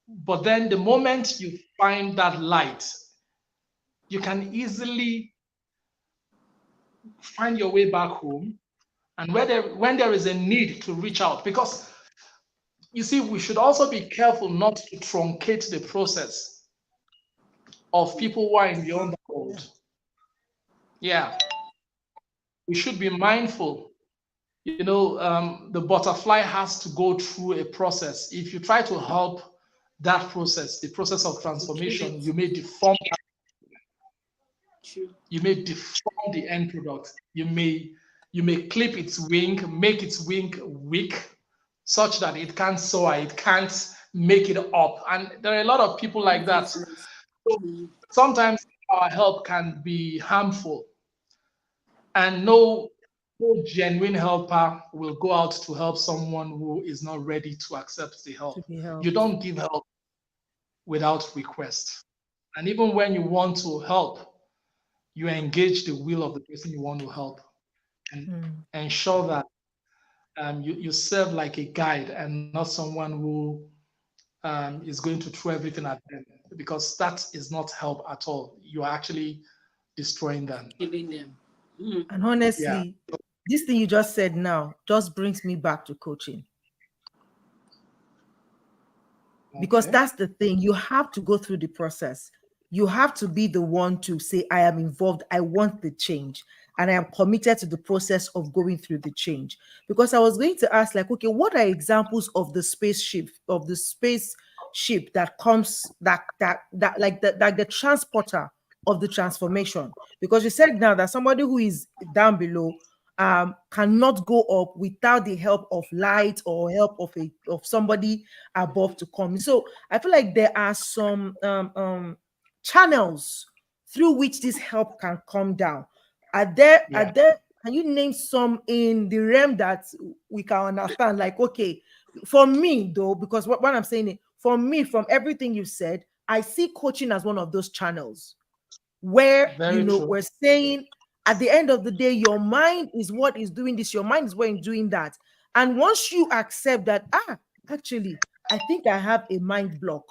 [SPEAKER 3] But then the moment you find that light, you can easily find your way back home. And when there is a need to reach out, because you see, we should also be careful not to truncate the process of people who are in the underworld. Yeah. We should be mindful. The butterfly has to go through a process. If you try to help that process, the process of transformation, you may deform the end product. You may clip its wing, make its wing weak, such that it can't soar, it can't make it up. And there are a lot of people like that. So sometimes our help can be harmful, and no genuine helper will go out to help someone who is not ready to accept the help. You don't give help without request. And even when you want to help, you engage the will of the person you want to help, and ensure that you serve like a guide and not someone who is going to throw everything at them, because that is not help at all. You are actually destroying them.
[SPEAKER 2] Giving them.
[SPEAKER 1] And honestly, this thing you just said now just brings me back to coaching. Because that's the thing. You have to go through the process. You have to be the one to say, I am involved. I want the change. And I am committed to the process of going through the change. Because I was going to ask, like, okay, what are examples of the spaceship that comes, like the transporter of the transformation? Because you said now that somebody who is down below cannot go up without the help of light or help of somebody above to come. So I feel like there are some channels through which this help can come down. Are
[SPEAKER 3] Yeah.
[SPEAKER 1] there, can you name some in the realm that we can understand? Like, okay, for me though, because what I'm saying is, for me, from everything you said, I see coaching as one of those channels where, you
[SPEAKER 3] Very
[SPEAKER 1] know,
[SPEAKER 3] true.
[SPEAKER 1] we're saying at the end of the day, your mind is what is doing this, your mind is what is doing that. And once you accept that, actually, I think I have a mind block.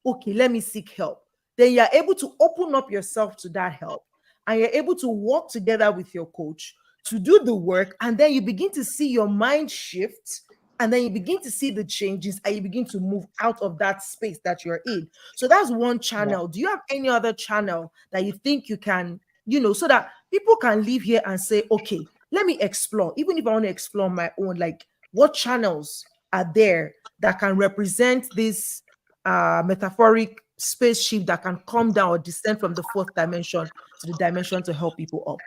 [SPEAKER 1] Okay, let me seek help. Then you're able to open up yourself to that help. And you're able to work together with your coach to do the work. And then you begin to see your mind shift. And then you begin to see the changes and you begin to move out of that space that you're in. So that's one
[SPEAKER 3] Yeah.
[SPEAKER 1] channel. Do you have any other channel that you think you can, you know, so that people can live here and say, okay, let me explore, even if I want to explore my own, like what channels are there that can represent this metaphoric spaceship that can come down or descend from the fourth dimension to the dimension to help people up?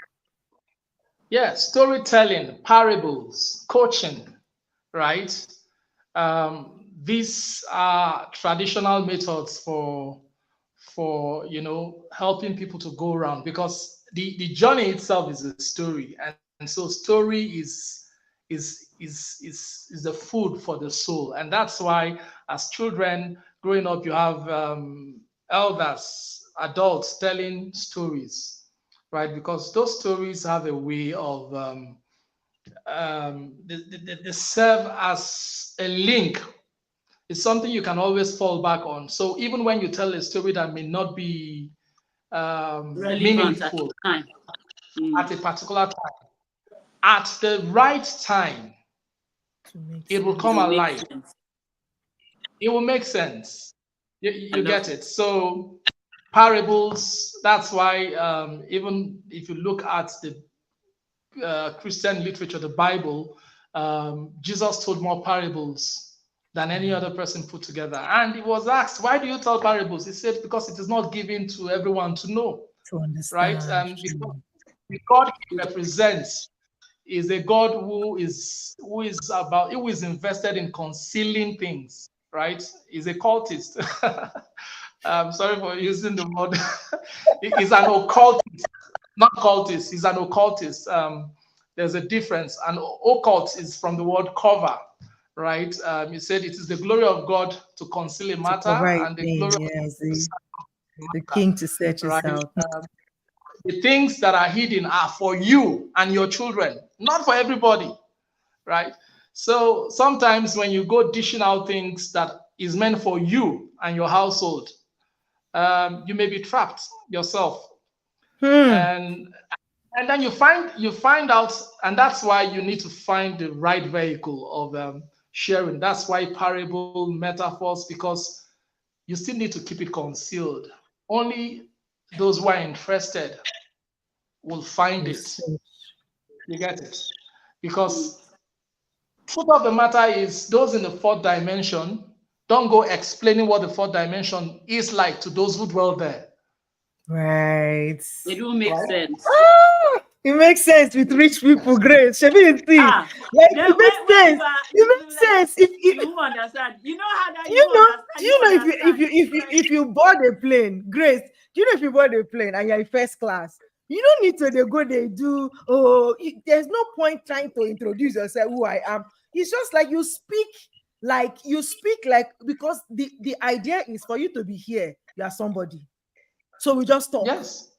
[SPEAKER 3] Yeah, storytelling, parables, coaching, right? These are traditional methods for helping people to go around, because the journey itself is a story, and so story is the food for the soul. And that's why as children growing up, you have elders, adults telling stories, right? Because those stories have a way of they serve as a link. It's something you can always fall back on. So even when you tell a story that may not be
[SPEAKER 2] Relevant at the
[SPEAKER 3] meaningful
[SPEAKER 2] time.
[SPEAKER 3] at a particular time, at the right time,
[SPEAKER 1] To make
[SPEAKER 3] it will
[SPEAKER 1] sense.
[SPEAKER 2] It
[SPEAKER 3] come
[SPEAKER 2] will make
[SPEAKER 3] alive.
[SPEAKER 2] sense.
[SPEAKER 3] It will make sense. You,
[SPEAKER 2] I
[SPEAKER 3] you
[SPEAKER 2] love
[SPEAKER 3] get
[SPEAKER 2] it.
[SPEAKER 3] it. So parables, that's why even if you look at the Christian literature, the Bible, Jesus told more parables than any other person put together. And he was asked, why do you tell parables? He said, because it is not given to everyone to know,
[SPEAKER 1] To
[SPEAKER 3] right?
[SPEAKER 1] understand.
[SPEAKER 3] Because the God he represents is a God who is invested in concealing things, right? He's a cultist. I'm sorry for using the word. He's an occultist, not cultist. He's an occultist. There's a difference. And occult is from the word cover, right? He said it is the glory of God to conceal a
[SPEAKER 1] To
[SPEAKER 3] matter,
[SPEAKER 1] cover it
[SPEAKER 3] and the
[SPEAKER 1] in,
[SPEAKER 3] glory of
[SPEAKER 1] yes.
[SPEAKER 3] the
[SPEAKER 1] The
[SPEAKER 3] matter,
[SPEAKER 1] king to search us
[SPEAKER 3] right?
[SPEAKER 1] out.
[SPEAKER 3] The things that are hidden are for you and your children, not for everybody, right? So sometimes when you go dishing out things that is meant for you and your household, you may be trapped yourself,
[SPEAKER 1] Hmm.
[SPEAKER 3] and then you find out, and that's why you need to find the right vehicle of sharing. That's why parable metaphors, because you still need to keep it concealed. Only those who are interested will find
[SPEAKER 1] We'll
[SPEAKER 3] it.
[SPEAKER 1] search.
[SPEAKER 3] You get it? Because truth of the matter is, those in the fourth dimension don't go explaining what the fourth dimension is like to those who dwell there,
[SPEAKER 1] Right.
[SPEAKER 2] It will make
[SPEAKER 3] right?
[SPEAKER 2] sense.
[SPEAKER 1] It makes sense with rich people, Grace. Should we see?
[SPEAKER 2] Ah,
[SPEAKER 1] Like
[SPEAKER 2] then
[SPEAKER 1] it makes
[SPEAKER 2] when
[SPEAKER 1] sense. It makes
[SPEAKER 2] like
[SPEAKER 1] sense. If
[SPEAKER 2] you won't understand. You know how that you
[SPEAKER 1] you
[SPEAKER 2] won't
[SPEAKER 1] know,
[SPEAKER 2] understand.
[SPEAKER 1] do
[SPEAKER 2] You
[SPEAKER 1] you know
[SPEAKER 2] won't
[SPEAKER 1] if you if
[SPEAKER 2] understand.
[SPEAKER 1] you if
[SPEAKER 2] It's
[SPEAKER 1] you
[SPEAKER 2] like
[SPEAKER 1] if you board a plane, Grace, do you know if you board a plane and you're in first class, you don't need to they go they do there's no point trying to introduce yourself who I am. It's just like you speak like because the idea is for you to be here, you are somebody. So we just talk.
[SPEAKER 3] Yes.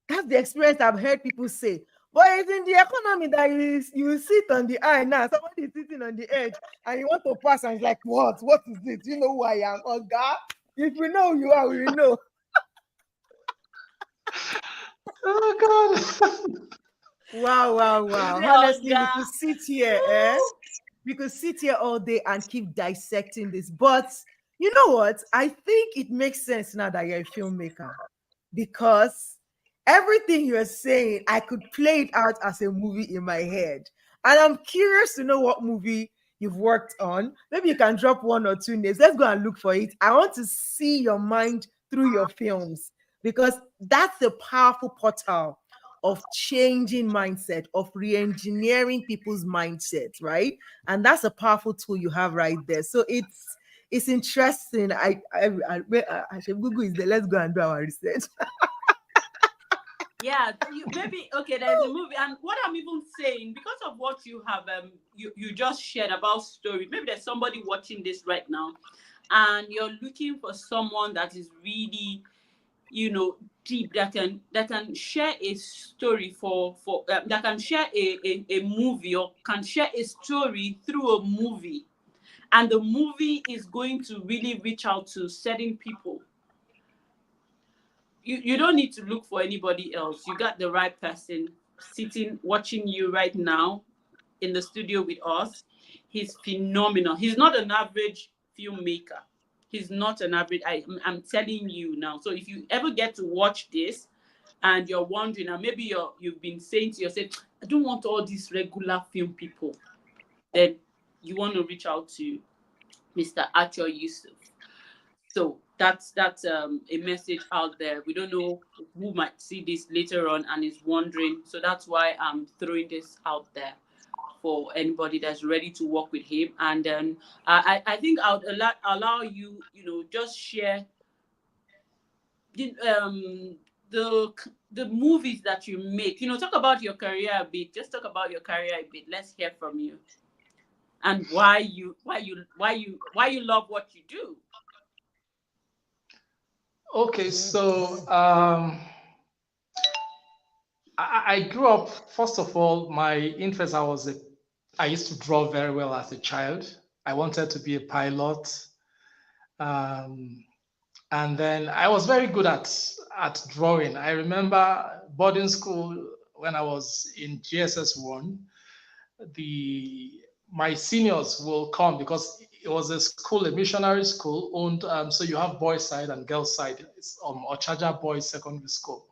[SPEAKER 1] That's the experience I've heard people say. But it's in the economy that you sit on the eye now. Somebody is sitting on the edge and you want to pass and it's like, what? What is this? You know who I am? Oh God. If we know who you are, we will know.
[SPEAKER 3] Oh God.
[SPEAKER 1] Wow, wow,
[SPEAKER 2] you
[SPEAKER 1] wow.
[SPEAKER 2] say,
[SPEAKER 1] Honestly, we
[SPEAKER 2] Oscar.
[SPEAKER 1] could sit here, eh? We could sit here all day and keep dissecting this. But you know what? I think it makes sense now that you're a filmmaker because everything you're saying, I could play it out as a movie in my head. And I'm curious to know what movie you've worked on. Maybe you can drop one or two names. Let's go and look for it. I want to see your mind through your films because that's the powerful portal of changing mindset, of re-engineering people's mindsets, right? And that's a powerful tool you have right there. So it's interesting. I should Google is there. Let's go and do our research.
[SPEAKER 2] Yeah, maybe okay. There's a movie, and what I'm even saying because of what you have you just shared about story. Maybe there's somebody watching this right now, and you're looking for someone that is really, deep, that can share a story for that can share a movie, or can share a story through a movie, and the movie is going to really reach out to certain people. You don't need to look for anybody else. You got the right person sitting watching you right now in the studio with us. He's phenomenal. He's not an average filmmaker. He's not an average. I'm telling you now. So if you ever get to watch this and you're wondering, and maybe you've been saying to yourself, I don't want all these regular film people, then you want to reach out to Mr. Achor Yusuf. So that's a message out there. We don't know who might see this later on and is wondering. So that's why I'm throwing this out there for anybody that's ready to work with him. And then I think I would allow you, just share the movies that you make. Talk about your career a bit. Just talk about your career a bit. Let's hear from you. And why you love what you do.
[SPEAKER 3] Okay, so I grew up. First of all, my interest, I used to draw very well as a child. I wanted to be a pilot, and then I was very good at drawing. I remember boarding school when I was in GSS 1. My seniors will come because it was a school, a missionary school owned. So you have boys' side and girls' side. It's Ochaja Boys Secondary School,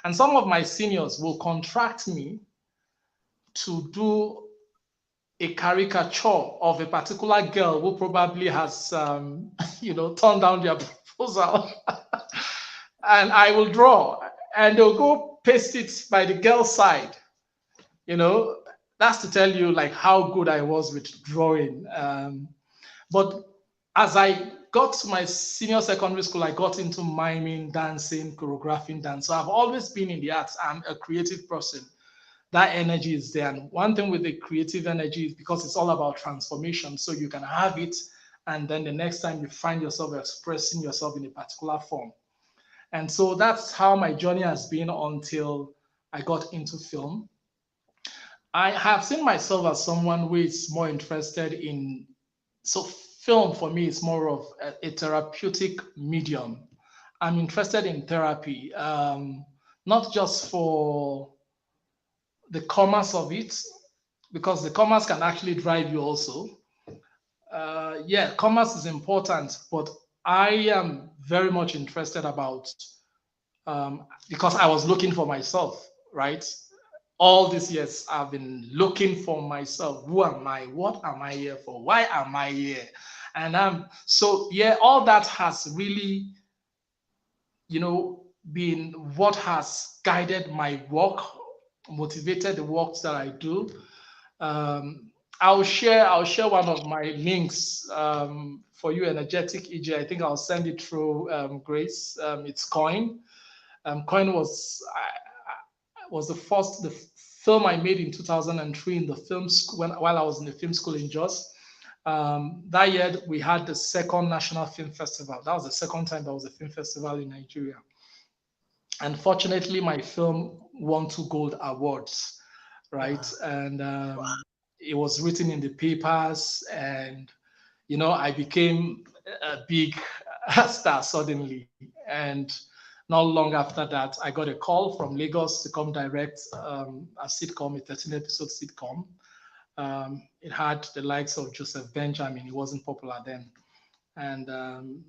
[SPEAKER 3] and some of my seniors will contract me to do a caricature of a particular girl who probably has, turned down their proposal, and I will draw, and they'll go paste it by the girl's side. That's to tell you like how good I was with drawing. But as I got to my senior secondary school, I got into miming, dancing, choreographing dance. So I've always been in the arts. I'm a creative person. That energy is there. And one thing with the creative energy is because it's all about transformation. So you can have it, and then the next time you find yourself expressing yourself in a particular form. And so that's how my journey has been until I got into film. I have seen myself as someone who is more interested in, so film for me is more of a therapeutic medium. I'm interested in therapy, not just for the commerce of it, because the commerce can actually drive you also. Yeah, commerce is important, but I am very much interested about, because I was looking for myself, right? All these years, I've been looking for myself. Who am I? What am I here for? Why am I here? And so yeah, all that has really, been what has guided my work, motivated the works that I do. I'll share one of my links for you, energetic EJ. I think I'll send it through Grace. It's Coin. Coin was the film I made in 2003 in the film school while I was in the film school in Jos. That year we had the second National Film Festival. That was the second time there was a film festival in Nigeria. And fortunately, my film won 2 gold awards, right? Wow. And it was written in the papers, and I became a big star suddenly. And not long after that, I got a call from Lagos to come direct a sitcom, a 13-episode sitcom. It had the likes of Joseph Benjamin. He wasn't popular then. And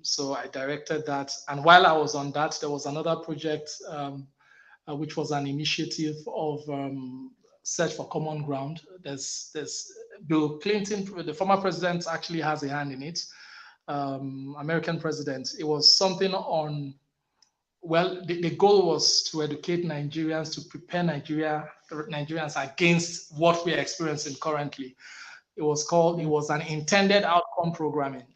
[SPEAKER 3] so I directed that. And while I was on that, there was another project, which was an initiative of Search for Common Ground. There's Bill Clinton, the former president, actually has a hand in it. American president. It was something on well, the goal was to educate Nigerians, to prepare Nigerians against what we are experiencing currently. It was an intended outcome programming.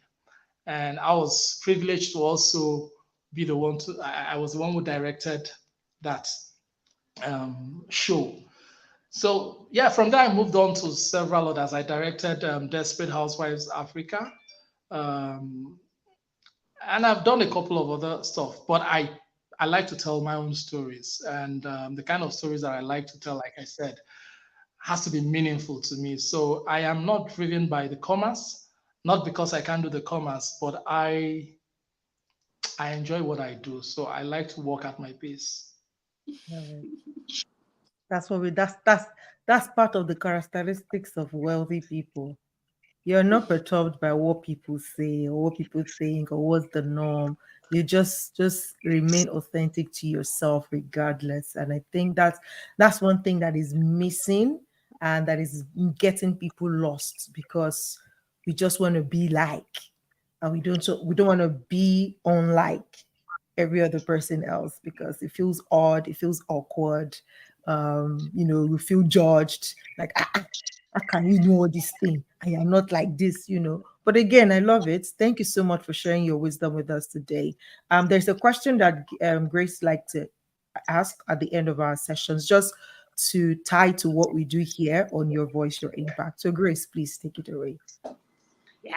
[SPEAKER 3] And I was privileged to also be the one I was the one who directed that show. So yeah, from there I moved on to several others. I directed Desperate Housewives Africa, um, and I've done a couple of other stuff. But I like to tell my own stories, and the kind of stories that I like to tell, like I said, has to be meaningful to me. So I am not driven by the commerce, not because I can't do the commerce, but I enjoy what I do. So I like to work at my pace.
[SPEAKER 1] That's what we that's part of the characteristics of wealthy people. You're not perturbed by what people say or what people think or what's the norm. You just remain authentic to yourself regardless. And I think that's one thing that is missing and that is getting people lost, because we just want to be like, and we don't want to be unlike every other person else, because it feels odd, it feels awkward. We feel judged, like, how can you know all this thing? I am not like this. But again, I love it. Thank you so much for sharing your wisdom with us today. There's a question that Grace liked to ask at the end of our sessions, just to tie to what we do here on Your Voice, Your Impact. So Grace, please take it away.
[SPEAKER 2] Yeah.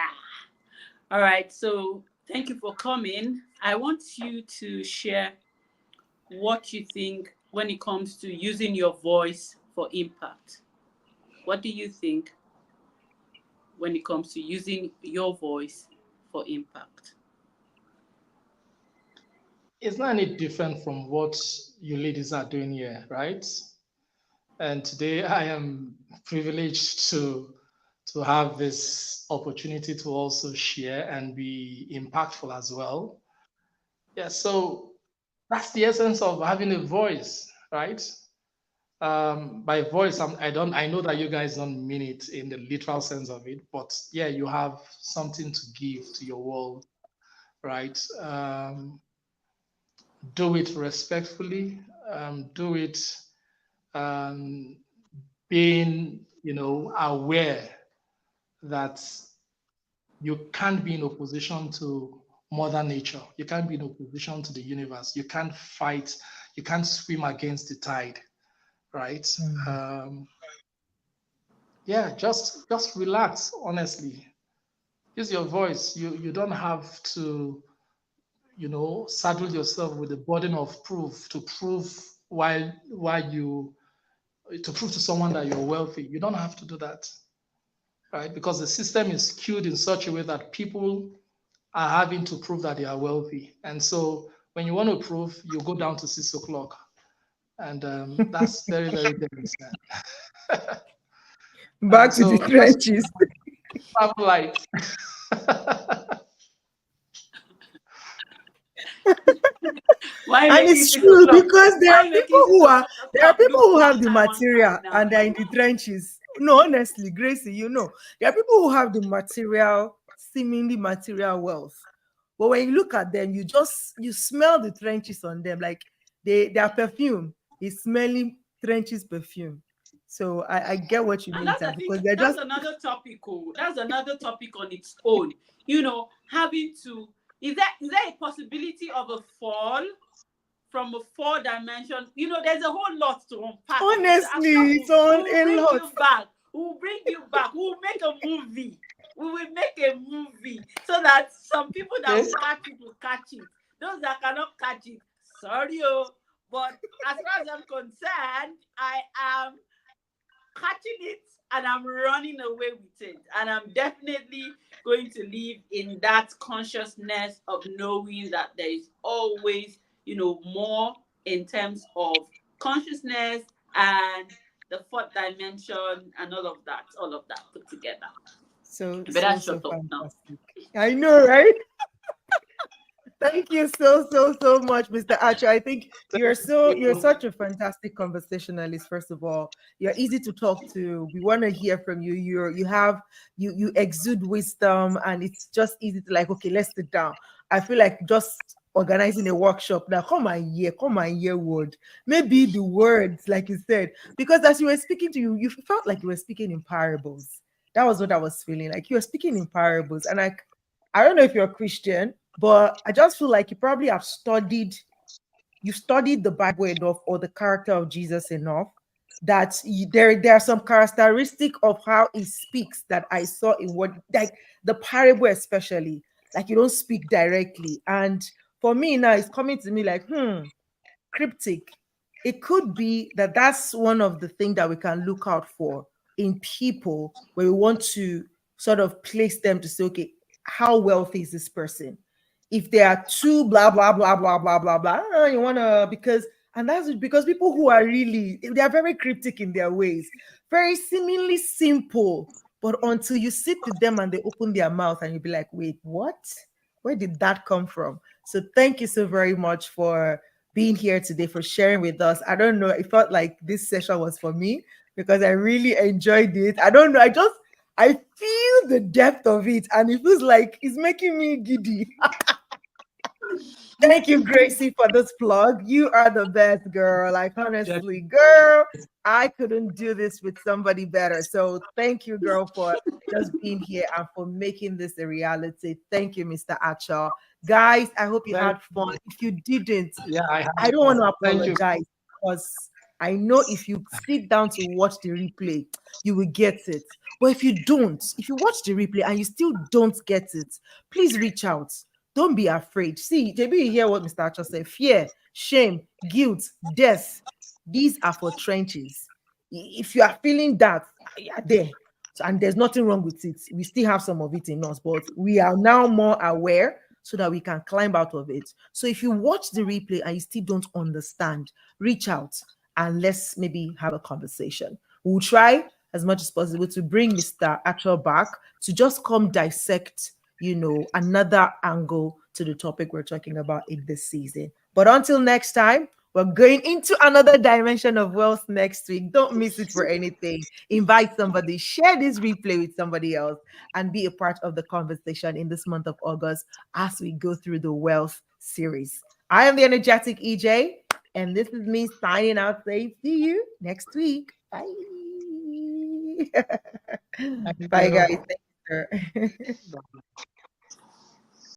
[SPEAKER 2] All right. So thank you for coming. I want you to share what you think when it comes to using your voice for impact. What do you think when it comes to using your voice for impact?
[SPEAKER 3] It's not any different from what you ladies are doing here, right? And today I am privileged to have this opportunity to also share and be impactful as well. Yeah, so that's the essence of having a voice, right? By voice, I know that you guys don't mean it in the literal sense of it, but yeah, you have something to give to your world, right? Do it respectfully, do it um, being, aware that you can't be in opposition to Mother Nature. You can't be in opposition to the universe. You can't fight. You can't swim against the tide, right? Yeah, just relax. Honestly, use your voice. You don't have to, saddle yourself with the burden of proof to prove why you to prove to someone that you're wealthy. You don't have to do that, right? Because the system is skewed in such a way that people are having to prove that they are wealthy. And so when you want to prove, you go down to 6 o'clock. And that's very, very dangerous.
[SPEAKER 1] Back to the
[SPEAKER 3] So just
[SPEAKER 1] trenches.
[SPEAKER 3] travel light.
[SPEAKER 1] And it's true, because there are people who have the material and they're in the trenches. No, honestly, Gracie, there are people who have the material, seemingly material wealth, but when you look at them, you smell the trenches on them, like their perfume is smelling trenches perfume. So I get what you mean, because they're
[SPEAKER 2] that's
[SPEAKER 1] just
[SPEAKER 2] another topic. That's another topic on its own. Having to is there a possibility of a fall from a 4-dimension? There's a whole lot to unpack.
[SPEAKER 1] honestly, it's on a lot.
[SPEAKER 2] We'll bring you back. We'll make a movie. We will make a movie so that some people that will catch it will catch it. Those that cannot catch it, sorry, but as far as I'm concerned, I am catching it and I'm running away with it. And I'm definitely going to live in that consciousness of knowing that there is always, more in terms of consciousness and the 4th dimension and all of that put together.
[SPEAKER 1] So
[SPEAKER 2] shut up
[SPEAKER 1] fantastic. Now. I know, right? Thank you so much, Mr. Achor. I think you're such a fantastic conversationalist. First of all, you're easy to talk to. We want to hear from you. You exude wisdom, and it's just easy to, like, okay, let's sit down. I feel like just organizing a workshop now. Come and hear word. Maybe the words, like you said, because as you were speaking to you, you felt like you were speaking in parables. That was what I was feeling like. You were speaking in parables. And I don't know if you're a Christian, but I just feel like you probably have studied the Bible enough or the character of Jesus enough that there are some characteristic of how he speaks that I saw in what, like the parable especially, like you don't speak directly. And for me now, it's coming to me like, cryptic. It could be that that's one of the things that we can look out for in people where we want to sort of place them to say, okay, how wealthy is this person? If they are too blah blah blah blah blah blah blah, you wanna, because, and that's because people who are really, they are very cryptic in their ways, very seemingly simple, but until you sit with them and they open their mouth and you be like, wait, what? Where did that come from? So thank you so very much for being here today, for sharing with us. I don't know, it felt like this session was for me because I really enjoyed it. I don't know, I feel the depth of it and it feels like it's making me giddy. Thank you, Gracie, for this plug. You are the best, girl. Like, honestly, girl, I couldn't do this with somebody better. So thank you, girl, for just being here and for making this a reality. Thank you, Mr. Achor. Guys, I hope you
[SPEAKER 3] Thank
[SPEAKER 1] had fun. If you didn't,
[SPEAKER 3] Yeah, I have.
[SPEAKER 1] I don't want to
[SPEAKER 3] Thank you.
[SPEAKER 1] apologize because I know if you sit down to watch the replay, you will get it. But if you don't, if you watch the replay and you still don't get it, please reach out. Don't be afraid. See, maybe you hear what Mr. Achor said. Fear, shame, guilt, death. These are for trenches. If you are feeling that, you are there. So, and there's nothing wrong with it. We still have some of it in us, but we are now more aware so that we can climb out of it. So if you watch the replay and you still don't understand, reach out and let's maybe have a conversation. We'll try as much as possible to bring Mr. Achor back to just come dissect, another angle to the topic we're talking about in this season. But until next time, we're going into another dimension of wealth next week. Don't miss it for anything. Invite somebody, share this replay with somebody else, and be a part of the conversation in this month of August as we go through the wealth series. I am the energetic EJ, and this is me signing out saying, see you next week. Bye.
[SPEAKER 3] Thank
[SPEAKER 1] Bye,
[SPEAKER 3] you.
[SPEAKER 1] guys. Thank you, sir.